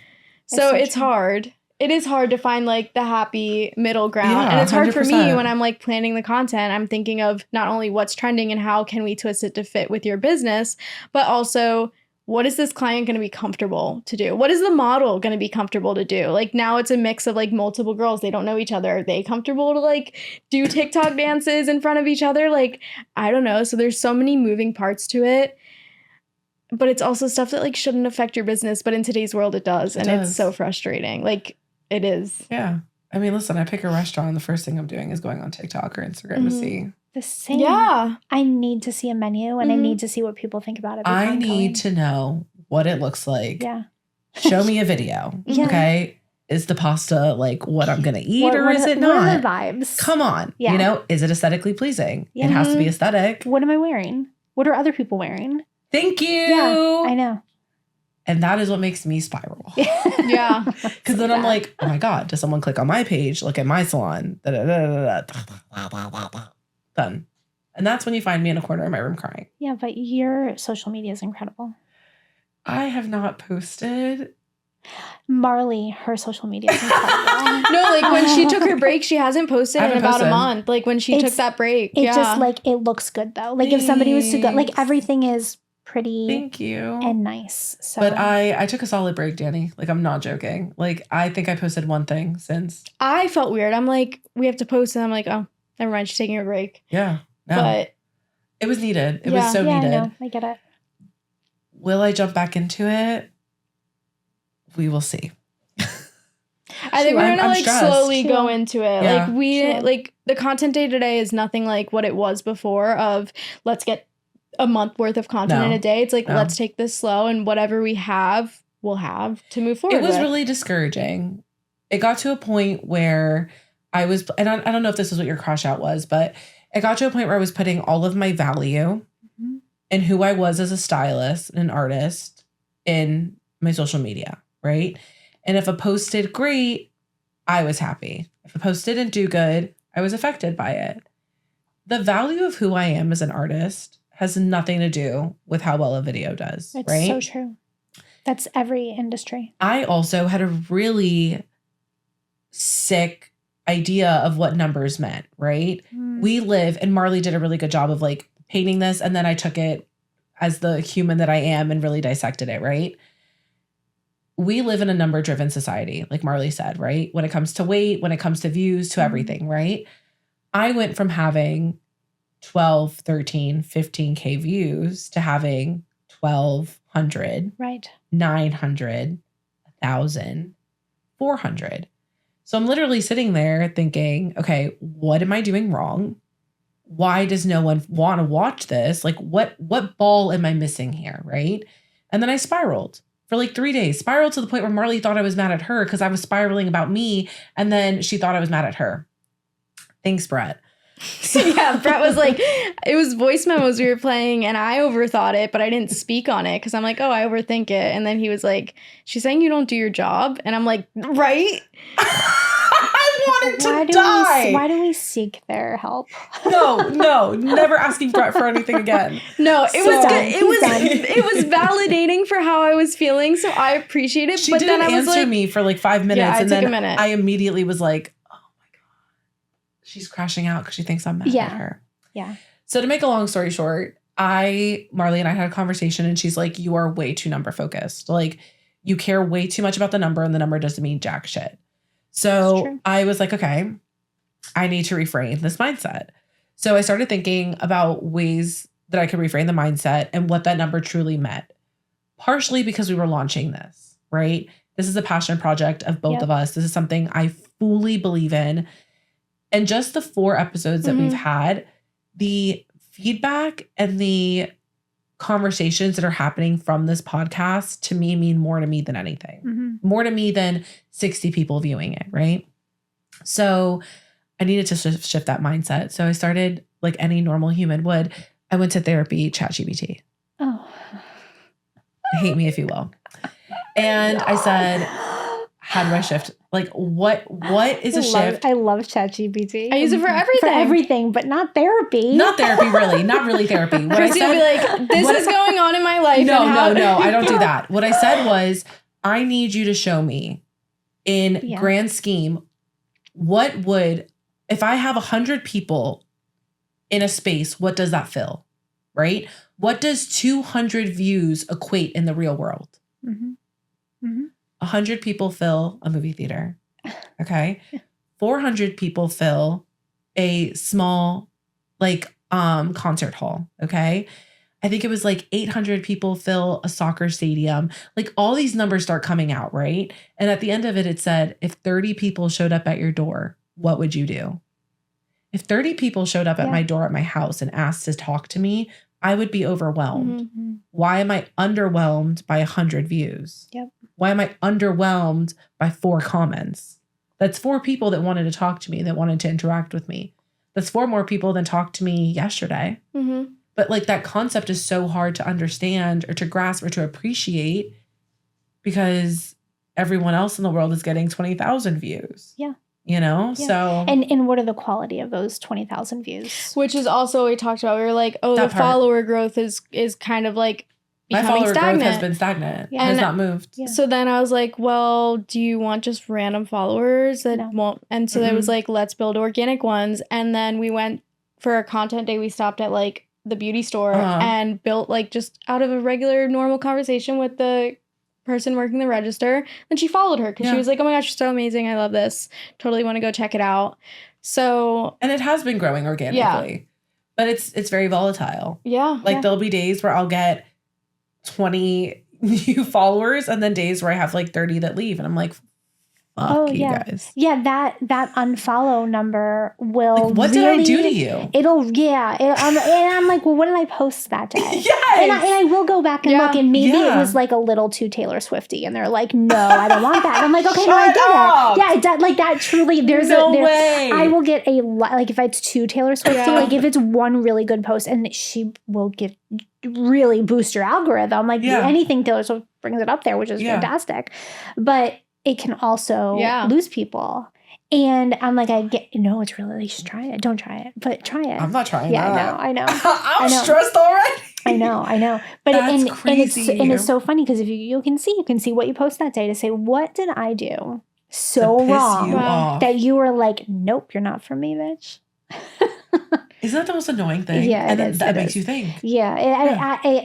So It's it's so true. hard. It is hard to find like the happy middle ground. Yeah, and it's hard for me 100%. when I'm like planning the content. I'm thinking of not only what's trending and how can we twist it to fit with your business, but also what is this client going to be comfortable to do? What is the model going to be comfortable to do? Like now it's a mix of like multiple girls. They don't know each other. Are they comfortable to like do TikTok dances in front of each other? Like, I don't know. So there's so many moving parts to it. But it's also stuff that like shouldn't affect your business. But in today's world, it does. It And does. it's so frustrating. Like it is. Yeah. I mean, listen, I pick a restaurant. The first thing I'm doing is going on TikTok or Instagram to Mhm. see. The same. Yeah. I need to see a menu and I Mhm. need to see what people think about it. before I I'm need going. to know what it looks like. Yeah. Show me a video. Yeah. Okay. Is the pasta like what I'm going to eat or What is are- it What are not? the vibes? Come on. Yeah. You know, is it aesthetically pleasing? Yeah. It has to be aesthetic. What am I wearing? What are other people wearing? Thank you. Yeah, I know. And that is what makes me spiral. Yeah. Because then I'm like, oh my God, does someone click on my page, look at my salon? Done. And that's when you find me in a corner of my room crying. Yeah, but your social media is incredible. I have not posted. Marley, her social media is incredible. No, like when she took her break, she hasn't posted I in haven't about a posted. month. Like when she took It's- that break. It Yeah. just like it looks good though. Like if somebody was to go, like Thanks. everything is pretty Thank you. and nice. So But I took a solid break, Danny. Like, I'm not joking. Like, I think I posted one thing since. I felt weird. I'm like, we have to post. And I'm like, oh, never mind. She's taking a break. Yeah. No. But it was needed. It Yeah. was so yeah, needed. I know. I get it. Will I jump back into it? We will see. I think we're I'm- gonna I'm like stressed. slowly go into it. Yeah. Like we Sure. like the content day today is nothing like what it was before of let's get a month worth of content No. in a day. It's like No. let's take this slow and whatever we have, we'll have to move forward. It was with. really discouraging. It got to a point where I was, and I don't know if this is what your crash out was, but it got to a point where I was putting all of my value Mhm. and who I was as a stylist and an artist in my social media, right? And if a post did great, I was happy. If a post didn't do good, I was affected by it. The value of who I am as an artist has nothing to do with how well a video does, It's right? so true. That's every industry. I also had a really sick idea of what numbers meant, right? Mm. We live, and Marley did a really good job of like painting this, and then I took it as the human that I am and really dissected it, right? We live in a number driven society, like Marley said, right? When it comes to weight, when it comes to views, to everything, right? I went from having 12, 13, 15K views to having 1,200, Right. 900, 1,000, 400. So I'm literally sitting there thinking, okay, what am I doing wrong? Why does no one want to watch this? Like what ball am I missing here, right? And then I spiraled for like 3 days, spiraled to the point where Marley thought I was mad at her because I was spiraling about me. And then she thought I was mad at her. Thanks, Brett. Yeah, Brett was like, it was voice memos we were playing and I overthought it, but I didn't speak on it because I'm like, oh, I overthink it. And then he was like, she's saying you don't do your job. And I'm like, right? I wanted to die. Why do we seek their help? No, never asking Brett for anything again. No, it was done. good. He's done. It was validating for how I was feeling, so I appreciate it. She but didn't then I was answer like, me for like 5 minutes, Yeah, it and took then a minute. I immediately was like, "Oh my god, she's crashing out because she thinks I'm mad at her." Yeah. So to make a long story short, Marley and I had a conversation, and she's like, "You are way too number focused. Like, you care way too much about the number, and the number doesn't mean jack shit." That's So true. I was like, okay, I need to reframe this mindset. So I started thinking about ways that I could reframe the mindset and what that number truly meant. Partially because we were launching this, right? This is a passion project of both of us. This is something I fully believe in. And just the 4 episodes that we've had, the feedback and the conversations that are happening from this podcast to me mean more to me than anything. Mm-hmm. More to me than 60 people viewing it, right? So I needed to shift that mindset. So I started like any normal human would. I went to therapy, ChatGPT. Oh. Hate me if you will. And I said, how do I shift? Like, what is a shift? I love ChatGPT. I use it for everything. For everything, but not therapy. Not therapy, really. Not really therapy. What Christy will be like, this is going on in my life. No, and I don't do that. What I said was, I need you to show me in grand scheme, what would, if I have 100 people in a space, what does that fill? Right? What does 200 views equate in the real world? 100 people fill a movie theater. Okay. 400 people fill a small like concert hall. Okay. I think it was like 800 people fill a soccer stadium. Like all these numbers start coming out, right? And at the end of it, it said, if 30 people showed up at your door, what would you do? If 30 people showed up at my door at my house and asked to talk to me, I would be overwhelmed. Mm-hmm. Why am I underwhelmed by 100 views? Yep. Why am I underwhelmed by 4 comments? That's 4 people that wanted to talk to me, that wanted to interact with me. That's 4 more people than talked to me yesterday. Mm-hmm. But like that concept is so hard to understand or to grasp or to appreciate because everyone else in the world is getting 20,000 views. Yeah. You know? Yeah. So And what are the quality of those 20,000 views? Which is also what we talked about. We were like, oh, That the part. follower growth is kind of like my becoming follower stagnant. growth has been stagnant. Yeah. Has And- not moved. Yeah. So then I was like, well, do you want just random followers that No. won't? And so it was like, let's build organic ones. And then we went for a content day. We stopped at like the beauty store and built like just out of a regular normal conversation with the person working the register. And she followed her because she was like, oh my gosh, you're so amazing. I love this. Totally want to go check it out. So And it has been growing organically. But it's very volatile. yeah. Like there'll be days where I'll get 20 new followers and then days where I have like 30 that leave. And I'm like, fuck you guys. Yeah, that unfollow number will Like, what did I do to you? And I'm like, well, what did I post that day? Yes. And I will go back and look, and maybe it Yeah. was like a little too Taylor Swifty, and they're like, no, I don't want that. And I'm like, okay, no, I Shut get up. it. Yeah, it does, like that truly, No way. I will get a lot, like if it's too Taylor Swifty, like if it's one really good post, and she will get really boost your algorithm, like anything Taylor Swift brings it up there, which is fantastic. But it can also lose people. And I'm like, no, it's really, you should try it. Don't try it, but try it. I'm not trying Yeah, that. I know. I'm stressed already. I know. But That's and crazy. it's so funny because if you can see what you post that day to say, what did I do so To piss wrong you off. that you were like, nope, you're not for me, bitch. Isn't that the most annoying thing? Yeah, and it then is, that it makes is. you think. Yeah,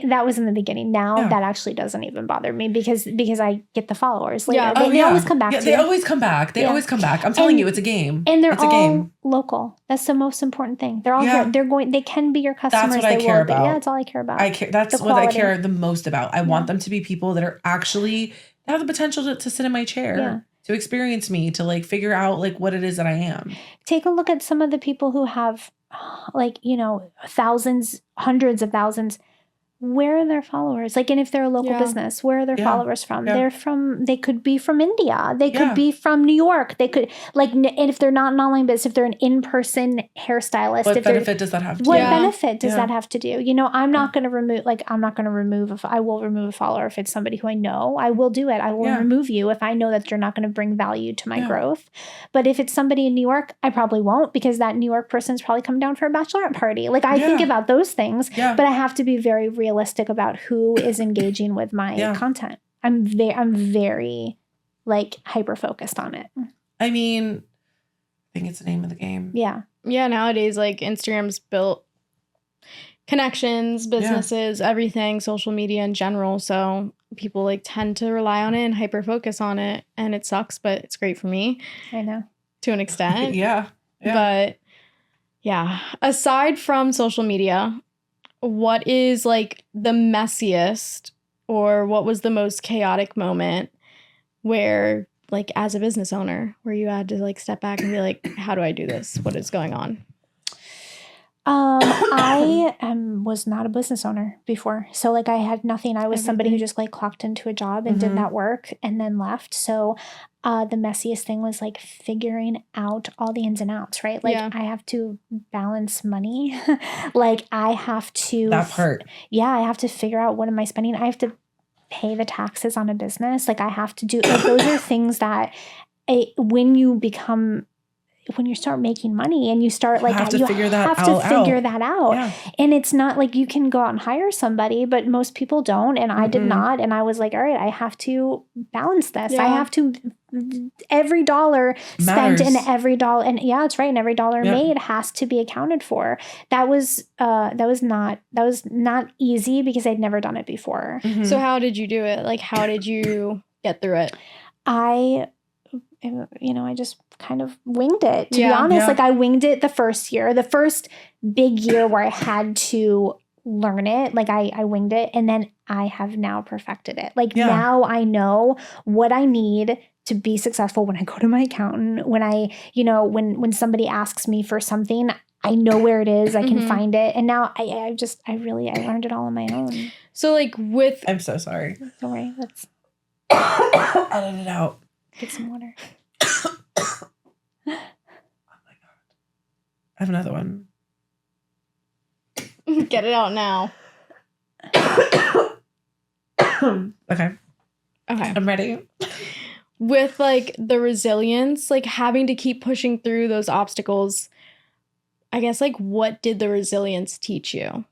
that was in the beginning. Now Yeah. that actually doesn't even bother me because I get the followers later. Yeah. They always come back Yeah, to they you. always come back. They always come back. I'm telling And- you, it's a game. And they're it's a all game. local. That's the most important thing. They're all Yeah. here. They can be your customers. what I They care will be. about. Yeah, that's all I care about. That's The what I quality. care the most about. I want them to be people that are actually have the potential to sit in my chair, Yeah. to experience me, to like figure out like what it is that I am. Take a look at some of the people who have like, thousands, hundreds of thousands, where are their followers? Like, and if they're a local business, where are their followers from? Yeah. They could be from India. They could Yeah. be from New York. They could, like, and if they're not an online business, if they're an in-person hairstylist. What benefit does that have to What do? benefit does that have to do? You know, I'm not going to remove, like, I will remove a follower if it's somebody who I know. I will do it. I will remove you if I know that you're not going to bring value to my growth. But if it's somebody in New York, I probably won't, because that New York person's probably come down for a bachelorette party. Like, I think about those things, but I have to be very realistic about who is engaging with my content. I'm very like hyper focused on it. I mean, I think it's the name of the game. Yeah, nowadays, like, Instagram's built connections, businesses, everything, social media in general. So people, like, tend to rely on it and hyper focus on it. And it sucks, but it's great for me. I know. To an extent. Yeah. But yeah, aside from social media, what is, like, the messiest, or what was the most chaotic moment where, like, as a business owner, where you had to, like, step back and be like, how do I do this? What is going on? I was not a business owner before. So, like, I had nothing. I was somebody who just, like, clocked into a job and did that work and then left. So the messiest thing was, like, figuring out all the ins and outs, right? Like, I have to balance money. Like, I have to... That part. I have to figure out, what am I spending? I have to pay the taxes on a business. Like, I have to do... Like, those are things that when you start making money and you start, like, you have to figure that out. Yeah. And it's not like you can go out and hire somebody, but most people don't. And I did not. And I was like, all right, I have to balance this. I have to, every dollar spent and every dollar, and it's right. And every dollar made has to be accounted for. That was not easy, because I'd never done it before. So how did you do it? Like, how did you get through it? I just kind of winged it, to be honest. Like, I winged it the first big year where I had to learn it. Like, I winged it, and then I have now perfected it. Like, now I know what I need to be successful when I go to my accountant, when when somebody asks me for something, I know where it is, I can find it. And now I learned it all on my own. So, like, I'm so sorry. Don't worry. Let's edit it out. Get some water. Oh my God. I have another one. Get it out now. Okay. I'm ready. With, like, the resilience, like, having to keep pushing through those obstacles, I guess, like, what did the resilience teach you?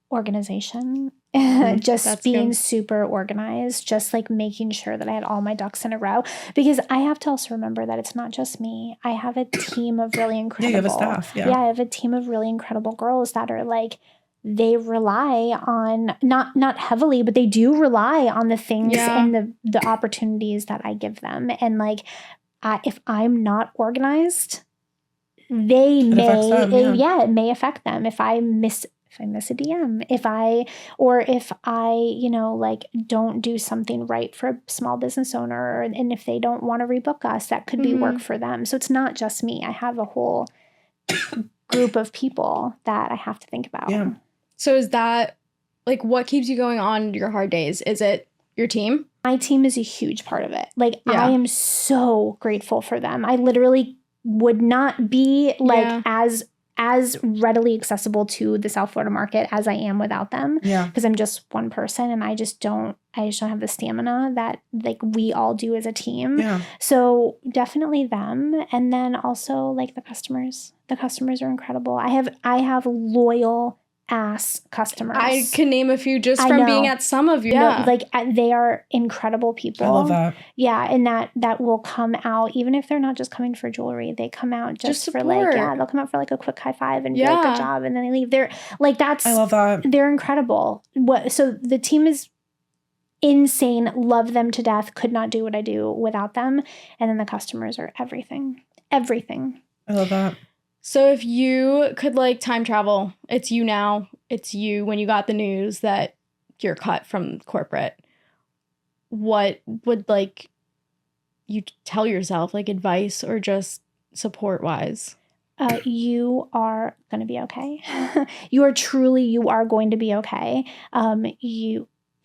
Organization. Just being super organized, just, like, making sure that I had all my ducks in a row, because I have to also remember that it's not just me. I have a team of really incredible. You have a staff. I have a team of really incredible girls that are, like, they rely on, not heavily, but they do rely on the things and the opportunities that I give them. And, like, if I'm not organized, it may affect them. If I miss a DM, if I like, don't do something right for a small business owner, and if they don't want to rebook us, that could be work for them. So it's not just me. I have a whole group of people that I have to think about. Yeah. So is that, like, what keeps you going on your hard days? Is it your team? My team is a huge part of it. Like, I am so grateful for them. I literally would not be, like, as readily accessible to the South Florida market as I am without them. Yeah. Because I'm just one person, and I just don't have the stamina that, like, we all do as a team. Yeah. So definitely them. And then also, like, the customers. The customers are incredible. I have loyal ass customers. I can name a few just from being at some of you. Yeah. Like, they are incredible people. I love that. Yeah. And that will come out, even if they're not just coming for jewelry, they come out just for, like, they'll come out for, like, a quick high five and be like, good job. And then they leave. They're like, I love that. They're incredible. So the team is insane. Love them to death. Could not do what I do without them. And then the customers are everything. Everything. I love that. So if you could, like, time travel, it's you now. It's you when you got the news that you're cut from corporate. What would, like, you tell yourself, like, advice or just support-wise? you are going to be okay. You are going to be okay.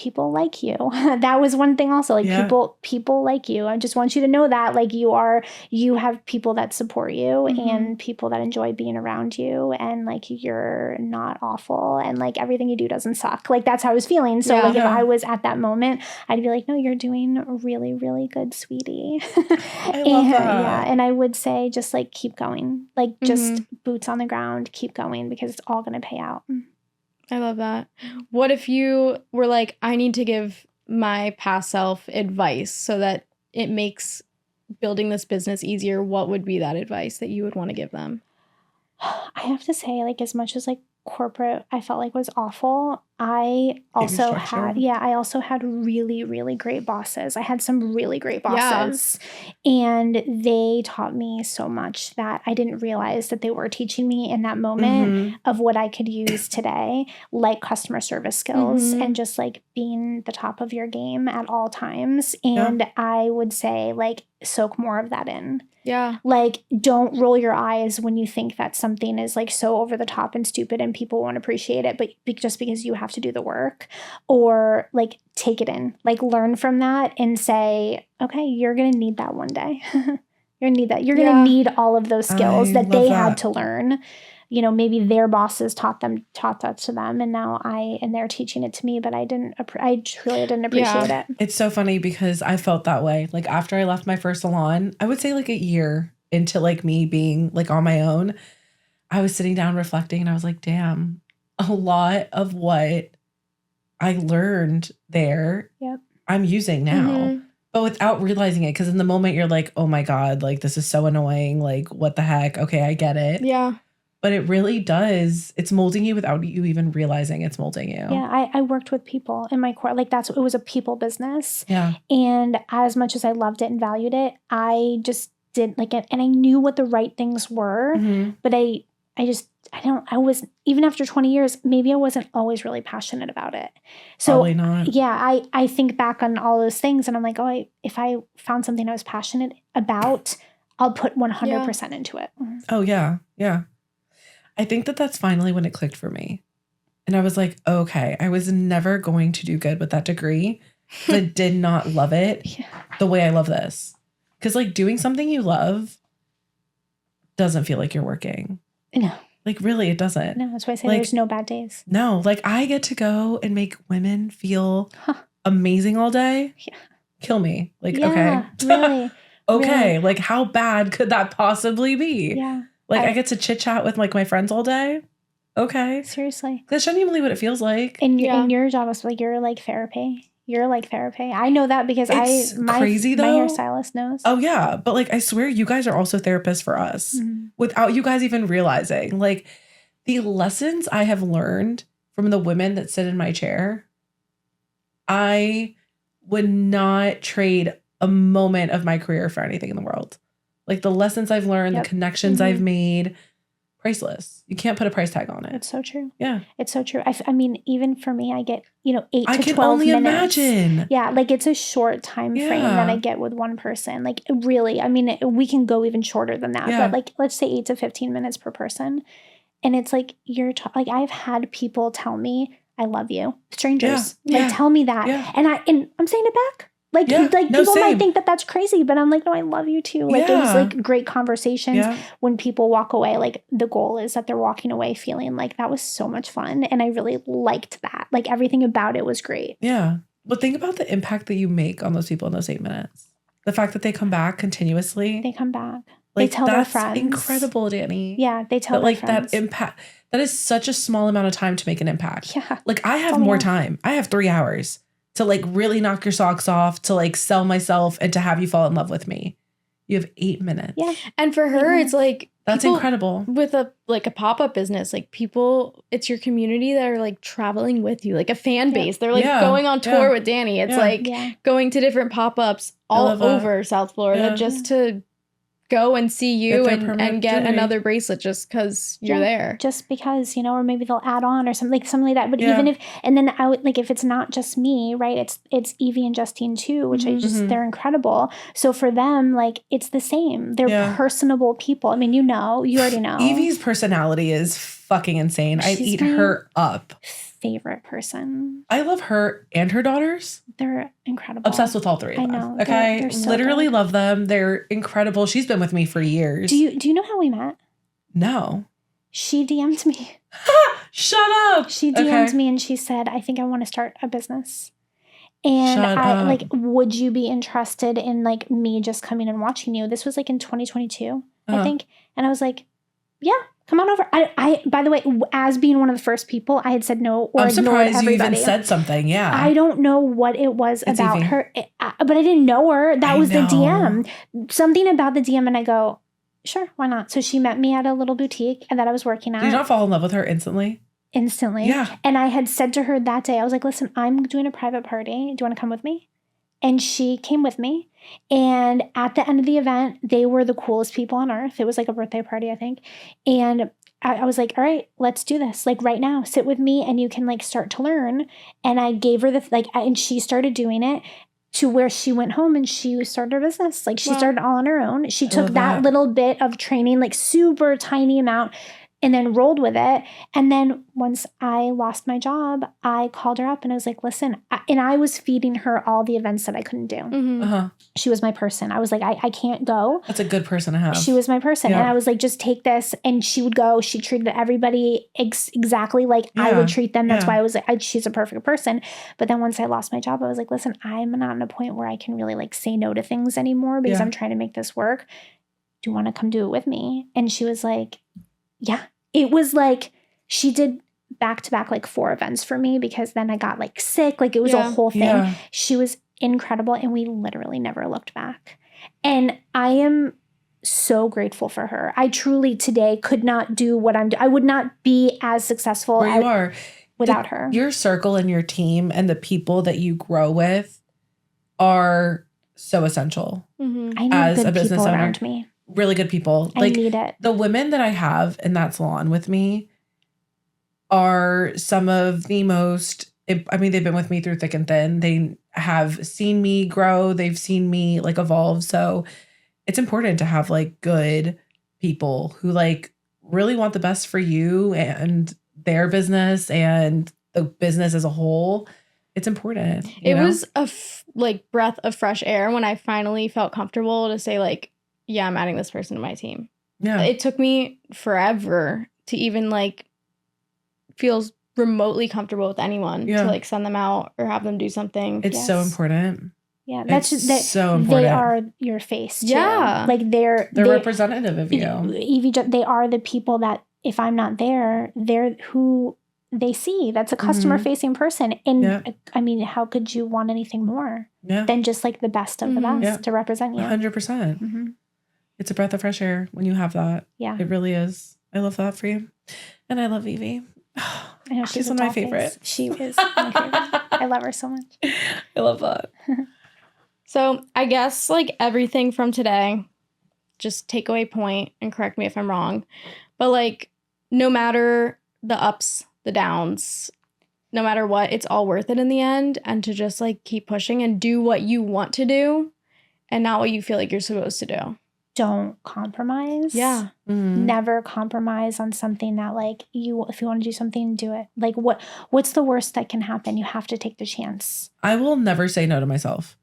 People like you. That was one thing also. Like people like you. I just want you to know that like you have people that support you and people that enjoy being around you, and like you're not awful and like everything you do doesn't suck. Like that's how I was feeling. So if I was at that moment, I'd be like, no, you're doing really, really good, sweetie. I love that. Yeah. And I would say just like keep going. Like just boots on the ground, keep going, because it's all going to pay out. I love that. What if you were like, I need to give my past self advice so that it makes building this business easier? What would be that advice that you would want to give them? I have to say, like, as much as like corporate I felt like was awful, I also had really, really great bosses. I had some really great bosses, and they taught me so much that I didn't realize that they were teaching me in that moment of what I could use today, like customer service skills and just like being the top of your game at all times. And I would say like soak more of that in. Yeah. Like, don't roll your eyes when you think that something is like so over the top and stupid and people won't appreciate it, but just because you have to do the work, or like take it in, like learn from that and say, okay, you're going to need that one day. You're going to need that. You're going to need all of those skills that they had to learn. You know, maybe their bosses taught that to them, and now they're teaching it to me, but I truly didn't appreciate it. It's so funny because I felt that way. Like after I left my first salon, I would say like a year into like me being like on my own, I was sitting down reflecting and I was like, damn, a lot of what I learned there, I'm using now. But without realizing it, because in the moment you're like, oh my God, like this is so annoying. Like, what the heck? Okay, I get it. Yeah. But it really does. It's molding you without you even realizing it's molding you. Yeah, I worked with people in my core. Like it was a people business. Yeah. And as much as I loved it and valued it, I just did like it. And I knew what the right things were. But I was, even after 20 years, maybe I wasn't always really passionate about it. So probably not. Yeah, I think back on all those things and I'm like, if I found something I was passionate about, I'll put 100% into it. Oh, yeah. Yeah. I think that's finally when it clicked for me. And I was like, okay, I was never going to do good with that degree. I did not love it the way I love this. Because like doing something you love doesn't feel like you're working. No. Like really, it doesn't. No, that's why I say like, there's no bad days. No, like I get to go and make women feel amazing all day. Yeah. Kill me. Like, okay. Really. Okay. Really. Like how bad could that possibly be? Yeah. Like I get to chit chat with like my friends all day. Okay. Seriously. That's genuinely what it feels like. And your job is like, you're like therapy. You're like therapy. I know that because crazy though. My hairstylist knows. Oh yeah. But like, I swear you guys are also therapists for us without you guys even realizing. Like the lessons I have learned from the women that sit in my chair, I would not trade a moment of my career for anything in the world. Like the lessons I've learned, the connections I've made, priceless. You can't put a price tag on it. It's so true. Yeah. It's so true. I mean, even for me, I get, 8 to 12 minutes. I can only imagine. Yeah. Like it's a short time frame that I get with one person. Like really, I mean, we can go even shorter than that, but like, let's say 8 to 15 minutes per person. And it's like, like I've had people tell me, I love you. Strangers. Like tell me that. Yeah. And I'm saying it back. Like people might think that that's crazy, but I'm like, no, I love you too. Like it was like great conversations when people walk away. Like the goal is that they're walking away feeling like that was so much fun. And I really liked that. Like everything about it was great. Yeah. But think about the impact that you make on those people in those 8 minutes. The fact that they come back continuously. They come back. Like, they tell their friends. That's incredible, Danny. Yeah. They tell their friends. That impact, that is such a small amount of time to make an impact. Yeah. Like I have more time. I have 3 hours to like really knock your socks off, to like sell myself and to have you fall in love with me. You have 8 minutes. Yeah. And for her, it's like, that's incredible. With a pop-up business, like people, it's your community that are like traveling with you, like a fan base. They're like going on tour with Danny. It's like going to different pop-ups all over South Florida just to go and see you Get their and get permit. another bracelet just because you're there. Just because, or maybe they'll add on or something like that. But Yeah. even and then I would if it's not just me, right? It's Evie and Justine too, which they're incredible. So for them, it's the same. They're personable people. I mean, you already know. Evie's personality is fucking insane. I'd eat her up. Favorite person. I love her and her daughters. They're incredible. Obsessed with all three of them. I know. Okay. They're so Literally good. love them. They're incredible. She's been with me for years. Do you know how we met? No. She DM'd me. Shut up. She DM'd me and she said, I think I want to start a business. And Shut I up. would you be interested in me just coming and watching you? This was in 2022, I think. And I was like, yeah, come on over. I by the way, as being one of the first people, I had said no or I'm ignored surprised you everybody. even said something. Yeah. I don't know what it was It's about Evie. her, but I didn't know her. That was the DM. Something about the DM, and I go, sure, why not? So she met me at a little boutique that I was working at. Did you not fall in love with her instantly? Instantly. Yeah. And I had said to her that day, I was like, listen, I'm doing a private party. Do you want to come with me? And she came with me. And at the end of the event, they were the coolest people on earth. It was a birthday party, I think. And I was like, all right, let's do this. Right now, sit with me and you can start to learn. And I gave her and she started doing it to where she went home and she started her business. She started all on her own. She took that little bit of training, super tiny amount, and then rolled with it. And then once I lost my job, I called her up and I was like, listen, and I was feeding her all the events that I couldn't do. Mm-hmm. Uh-huh. She was my person. I was like, I can't go. That's a good person to have. She was my person. Yeah. And I was like, just take this. And she would go. She treated everybody exactly like I would treat them. That's why I was like, she's a perfect person. But then once I lost my job, I was like, listen, I'm not in a point where I can really say no to things anymore because I'm trying to make this work. Do you want to come do it with me? And she was like, yeah. It was she did back-to-back 4 events for me because then I got sick. It was a whole thing. Yeah. She was incredible and we literally never looked back. And I am so grateful for her. I truly today could not do what I'm doing. I would not be as successful Where you are without her. Your circle and your team and the people that you grow with are so essential. Mm-hmm. I need as a good business people owner. around me. Really good people. I need it. The women that I have in that salon with me are some of the most, I mean, they've been with me through thick and thin. They have seen me grow. They've seen me evolve. So it's important to have good people who really want the best for you and their business and the business as a whole. It's important. It was a breath of fresh air when I finally felt comfortable to say yeah, I'm adding this person to my team. Yeah. It took me forever to even feel remotely comfortable with anyone to send them out or have them do something. It's so important. Yeah, that's It's just so important. They are your face too. Yeah. They're representative of you. Evie, they are the people that if I'm not there, they're who they see. That's a customer facing person. And I mean, how could you want anything more than just the best of the best to represent you? 100%. Mm-hmm. It's a breath of fresh air when you have that. Yeah. It really is. I love that for you. And I love Evie. I know She's one of my favorites. She is my favorite. I love her so much. I love that. So I guess everything from today, just takeaway point and correct me if I'm wrong. But no matter the ups, the downs, no matter what, it's all worth it in the end. And to just keep pushing and do what you want to do and not what you feel you're supposed to do. Don't compromise. Yeah. Mm-hmm. Never compromise on something that if you want to do something, do it. What's the worst that can happen? You have to take the chance. I will never say no to myself.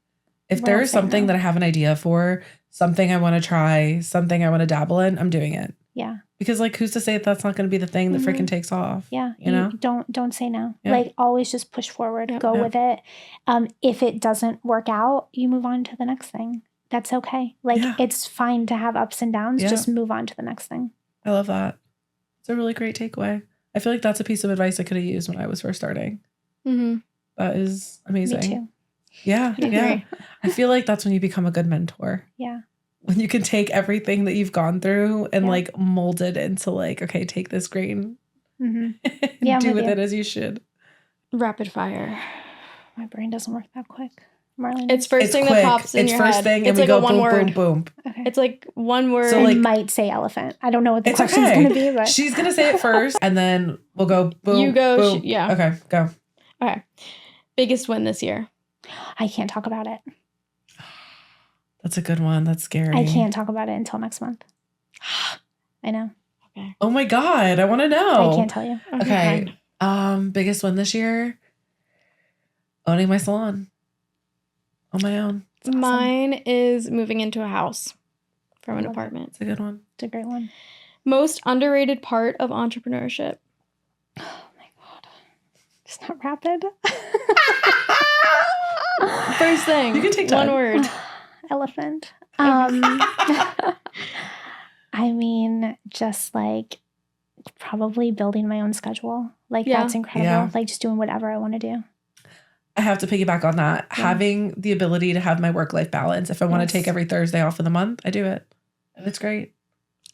If there is something that I have an idea for, something I want to try, something I want to dabble in, I'm doing it. Yeah. Because who's to say that's not going to be the thing that freaking takes off? Yeah. You know? Don't say no. Yeah. Always just push forward. Yep. Go with it. If it doesn't work out, you move on to the next thing. That's okay. It's fine to have ups and downs. Yeah. Just move on to the next thing. I love that. It's a really great takeaway. I feel that's a piece of advice I could have used when I was first starting. Mm-hmm. That is amazing. Me too. Yeah. I Yeah. agree. I feel that's when you become a good mentor. Yeah. When you can take everything that you've gone through and Yeah. mold it into okay, take this grain Mm-hmm. and Yeah, I'm do with with you. it as you should. Rapid fire. My brain doesn't work that quick. Marlene? It's first It's thing quick. that pops in It's your first head. thing, and It's we like go a one boom, word. boom, boom. Okay. It's like one word. So, I like- might say elephant. I don't know what the It's question's okay. going to be, but She's gonna say it first, and then we'll go boom. You go, Boom. yeah. Okay, go. Okay. Biggest win this year. I can't talk about it. That's a good one. That's scary. I can't talk about it until next month. I know. Okay. Oh my God, I want to know. I can't tell you. Okay. fine. Biggest win this year? Owning my salon on my own. Awesome. Mine is moving into a house from an Love it. apartment. It's a good one. It's a great one. Most underrated part of entrepreneurship. Oh my God. It's not rapid. First thing. You can take one time. word. Elephant. I mean, just like probably building my own schedule. Like Yeah. that's incredible. Yeah. Like just doing whatever I want to do. I have to piggyback on that. Yeah. Having the ability to have my work-life balance. If I want Yes. to take every Thursday off of the month, I do it. And it's great.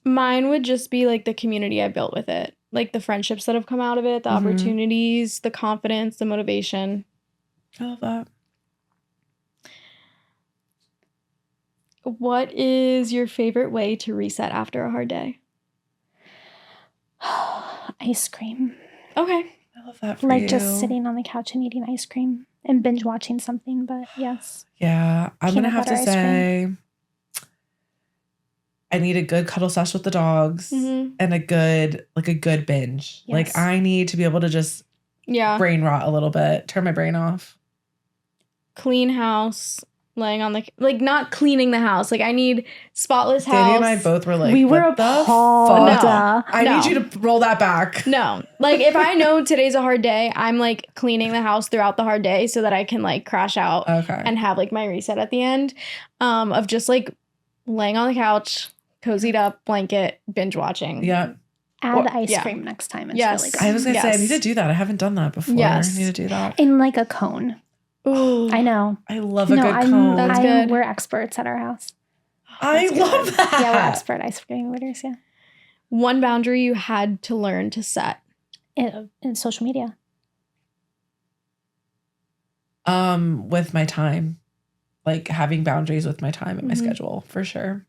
Mine would just be like the community I built with it. Like the friendships that have come out of it, the Mhm. opportunities, the confidence, the motivation. I love that. What is your favorite way to reset after a hard day? Ice cream. Okay. I love that for Like you. just sitting on the couch and eating ice cream and binge watching something. But yes. Yeah. I'm going to Peanut have to butter ice say I need a good cuddle sesh with the dogs Mhm. and a good binge. Yes. Like I need to be able to just Yeah. brain rot a little bit, turn my brain off. Clean house, laying on the like not cleaning the house. Like I need spotless house. Danny and I both were like, we were what the appalled. fuck? No. I need you to roll that back. No. Like if I know today's a hard day, I'm like cleaning the house throughout the hard day so that I can like crash out Okay. and have like my reset at the end of just like laying on the couch, cozied up, blanket, binge watching. Yeah. Add Or- ice yeah. cream next time. It's Yes. really good. I was going to say, I Yes. need to do that. I haven't done that before. Yes. I need to do that. In like a cone. Ooh. I know. I love a good cone. That's good. We're experts at our house. I That's love good. that. Yeah, we're expert ice cream eaters. Yeah. One boundary you had to learn to set. In social media. With my time, like having boundaries with my time and my Mhm. schedule for sure.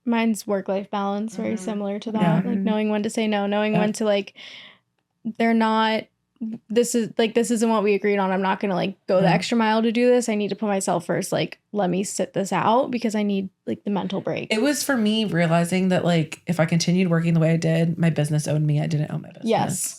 Mine's work-life balance, very Mhm. similar to that. Yeah. Like knowing when to say no, knowing Yeah. when to like, this isn't what we agreed on. I'm not going to like go the Mhm. extra mile to do this. I need to put myself first. Like, let me sit this out because I need like the mental break. It was for me realizing that like if I continued working the way I did, my business owned me. I didn't own my business. Yes.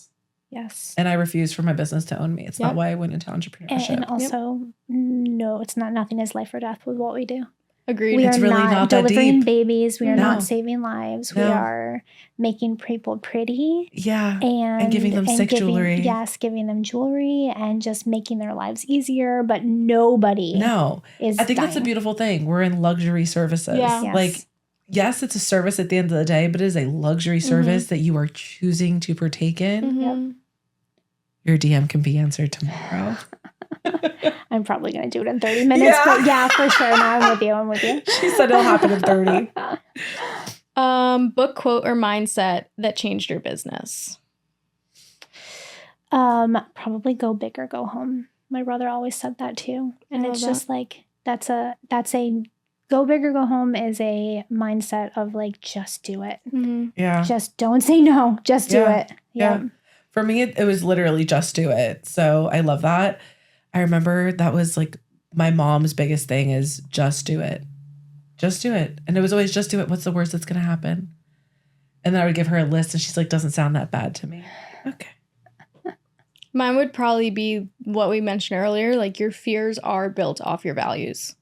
Yes. And I refused for my business to own me. It's Yep. not why I went into entrepreneurship. And also, no, it's not. Nothing is life or death with what we do. Agreed. We It's are really not not that delivering deep. babies. We are No. not saving lives. We No. are making people pretty Yeah. and giving them sick jewelry. Yes, giving them jewelry and just making their lives easier. But nobody No. is. I think that's a dying. beautiful thing. We're in luxury services. Yeah. Yes. Like, yes, it's a service at the end of the day, but it is a luxury service that you are choosing to partake in. Mhm. Your DM can be answered tomorrow. I'm probably going to do it in 30 minutes. Yeah. But yeah, for sure. No, I'm with you. I'm with you. She said it'll happen in 30. Book, quote, or mindset that changed your business. Probably go big or go home. My brother always said that too. And I it's love just like, that's a go big or go home is a mindset of like, just do it. Yeah. Just don't say no. Just do Yeah. it. Yeah. For me, it was literally just do it. So I love that. I remember that was like my mom's biggest thing is just do it. Just do it. And it was always just do it. What's the worst that's going to happen? And then I would give her a list and she's like, doesn't sound that bad to me. Okay. Mine would probably be what we mentioned earlier. Like your fears are built off your values.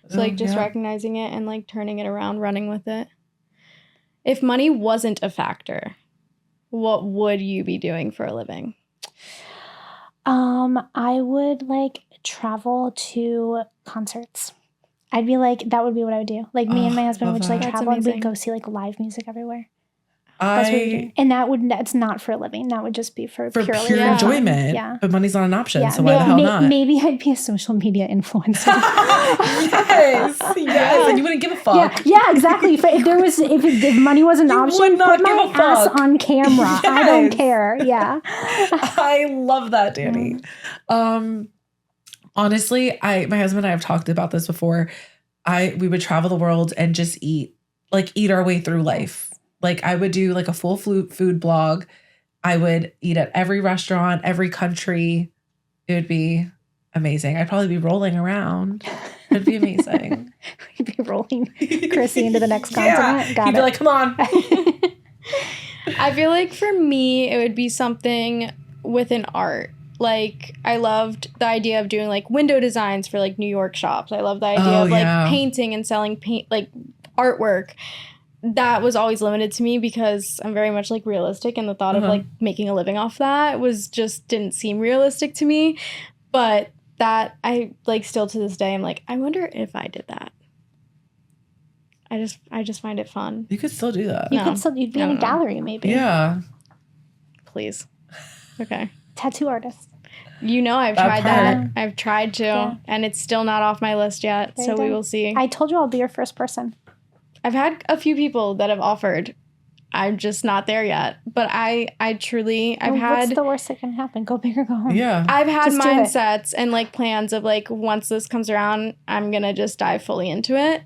So like just yeah. recognizing it and like turning it around, running with it. If money wasn't a factor, what would you be doing for a living? I would like travel to concerts. I'd be like, that would be what I would do. Like me and my husband love would just like that. That's travel and we'd amazing. go see like live music everywhere. That's what we do. And that's not for a living. That would just be for For purely pure Yeah. enjoyment. Yeah. But money's not an option. Yeah. So why the hell not? Maybe I'd be a social media influencer. yes. Yes. And you wouldn't give a fuck. Yeah, exactly. If money was an You option, would not put my give a ass fuck. on camera. I don't Yes. care. Yeah. I love that, Danny. Honestly, my husband and I have talked about this before. We would travel the world and just eat our way through life. Like I would do like a full food blog. I would eat at every restaurant, every country. It would be amazing. I'd probably be rolling around. It'd be amazing. You'd be rolling Chrissy into the next continent. Got He'd be like, come on. I feel like for me, it would be something with an art. Like, I loved the idea of doing like window designs for like New York shops. I love the idea of like painting and selling like artwork. That was always limited to me because I'm very much like realistic, and the thought of like making a living off that was just didn't seem realistic to me. But that I like still to this day, I'm like, I wonder if I did that. I just find it fun. You could still do that. You'd be in a gallery maybe. Yeah. Please. Okay. Tattoo artist. You know, I've tried that. I've tried to, and it's still not off my list yet. So we will see. I told you I'll be your first person. I've had a few people that have offered. I'm just not there yet. But I've had... What's the worst that can happen? Go big or go home. Yeah. I've had mindsets and like plans of like, once this comes around, I'm going to just dive fully into it.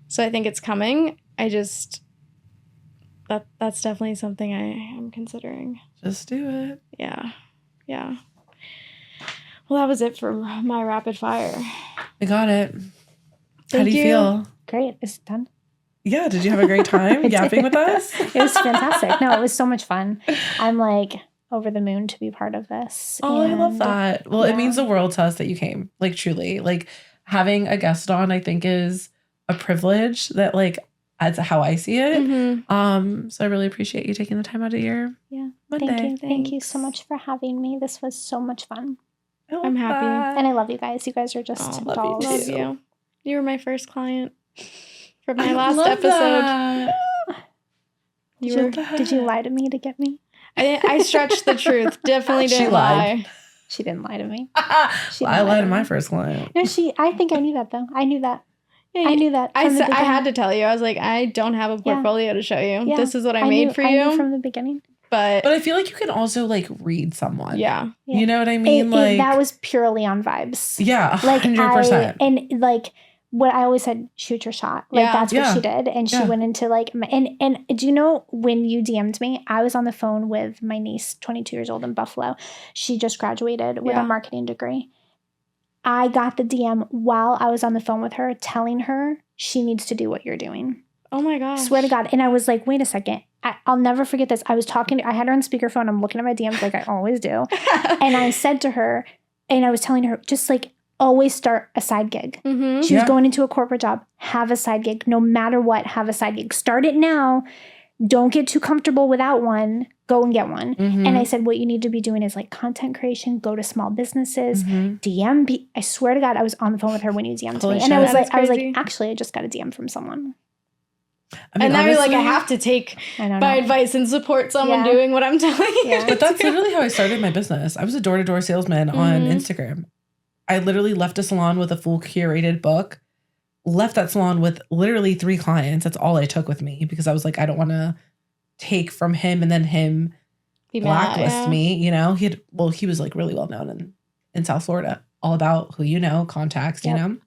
So I think it's coming. That's definitely something I am considering. Just do it. Yeah. Yeah. Well, that was it for my rapid fire. I got it. How do you feel? Great. Is it done? Yeah. Did you have a great time yapping with us? It was fantastic. No, it was so much fun. I'm like over the moon to be part of this. Oh, I love that. Well, it means the world to us that you came. Like, truly. Like, having a guest on, I think, is a privilege that, like, that's how I see it. Mm-hmm. So I really appreciate you taking the time out of your Monday. Thank you. Thank you so much for having me. This was so much fun. I'm happy. And I love you guys. You guys are just dolls. Love you. You were my first client for my last episode. Did you lie to me to get me? I stretched the truth. Definitely didn't lie. She didn't lie to me. I lied to my first client. No, I think I knew that though. I knew that. Yeah, I knew that. I had to tell you. I was like, I don't have a portfolio to show you. Yeah. This is what I made for you. I knew from the beginning. But I feel like you can also like read someone. Yeah. You know what I mean? That was purely on vibes. Yeah. 100%. Like and like what I always said, shoot your shot. Like that's what she did. And she went into like, and do you know when you DM'd me, I was on the phone with my niece, 22 years old in Buffalo. She just graduated with a marketing degree. I got the DM while I was on the phone with her telling her she needs to do what you're doing. Oh my gosh. Swear to God. And I was like, wait a second. I'll never forget this. I was I had her on speakerphone. I'm looking at my DMs like I always do. And I said to her, and I was telling her, just like always start a side gig. Mm-hmm. She was going into a corporate job. Have a side gig. No matter what, have a side gig. Start it now. Don't get too comfortable without one. Go and get one. Mm-hmm. And I said, what you need to be doing is like content creation, go to small businesses, DM. I swear to God, I was on the phone with her when you DM'd me. And I was like, actually, I just got a DM from someone. I mean, and now you're like, I have to take my advice and support someone doing what I'm telling you. Yeah. But that's literally how I started my business. I was a door-to-door salesman on Instagram. I literally left a salon with a full curated book, left that salon with literally 3 clients. That's all I took with me because I was like, I don't want to take from him and then him blacklist me. You know, he was like really well known in South Florida, all about who you know, contacts, you know.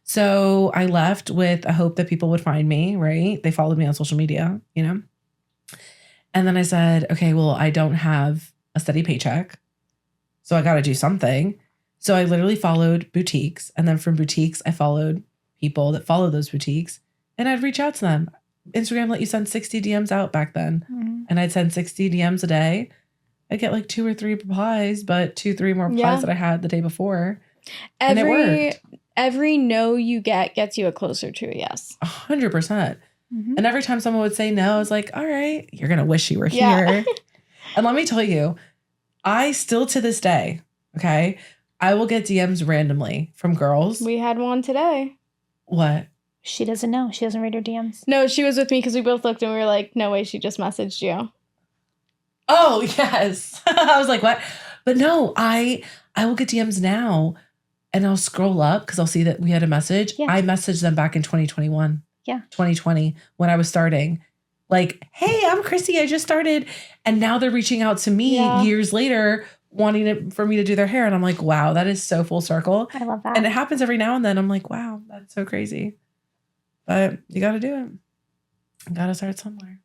So I left with a hope that people would find me, right? They followed me on social media, you know. And then I said, okay, well, I don't have a steady paycheck, so I got to do something. So I literally followed boutiques. And then from boutiques, I followed people that follow those boutiques. And I'd reach out to them. Instagram let you send 60 DMs out back then. Mm-hmm. And I'd send 60 DMs a day. I'd get like 2 or 3 replies, but 2-3 more replies that I had the day before. And it worked. Every no you get gets you a closer to a yes. 100%. Mm-hmm. And every time someone would say no, I was like, all right, you're going to wish you were here. And let me tell you, I still to this day, okay, I will get DMs randomly from girls. We had one today. What? She doesn't know. She doesn't read her DMs. No, she was with me because we both looked and we were like, no way, she just messaged you. Oh, yes. I was like, what? But no, I will get DMs now. And I'll scroll up because I'll see that we had a message. Yeah. I messaged them back in 2021. Yeah. 2020 when I was starting. Like, hey, I'm Chrissy. I just started. And now they're reaching out to me years later wanting for me to do their hair. And I'm like, wow, that is so full circle. I love that. And it happens every now and then. I'm like, wow, that's so crazy. But you got to do it. You got to start somewhere.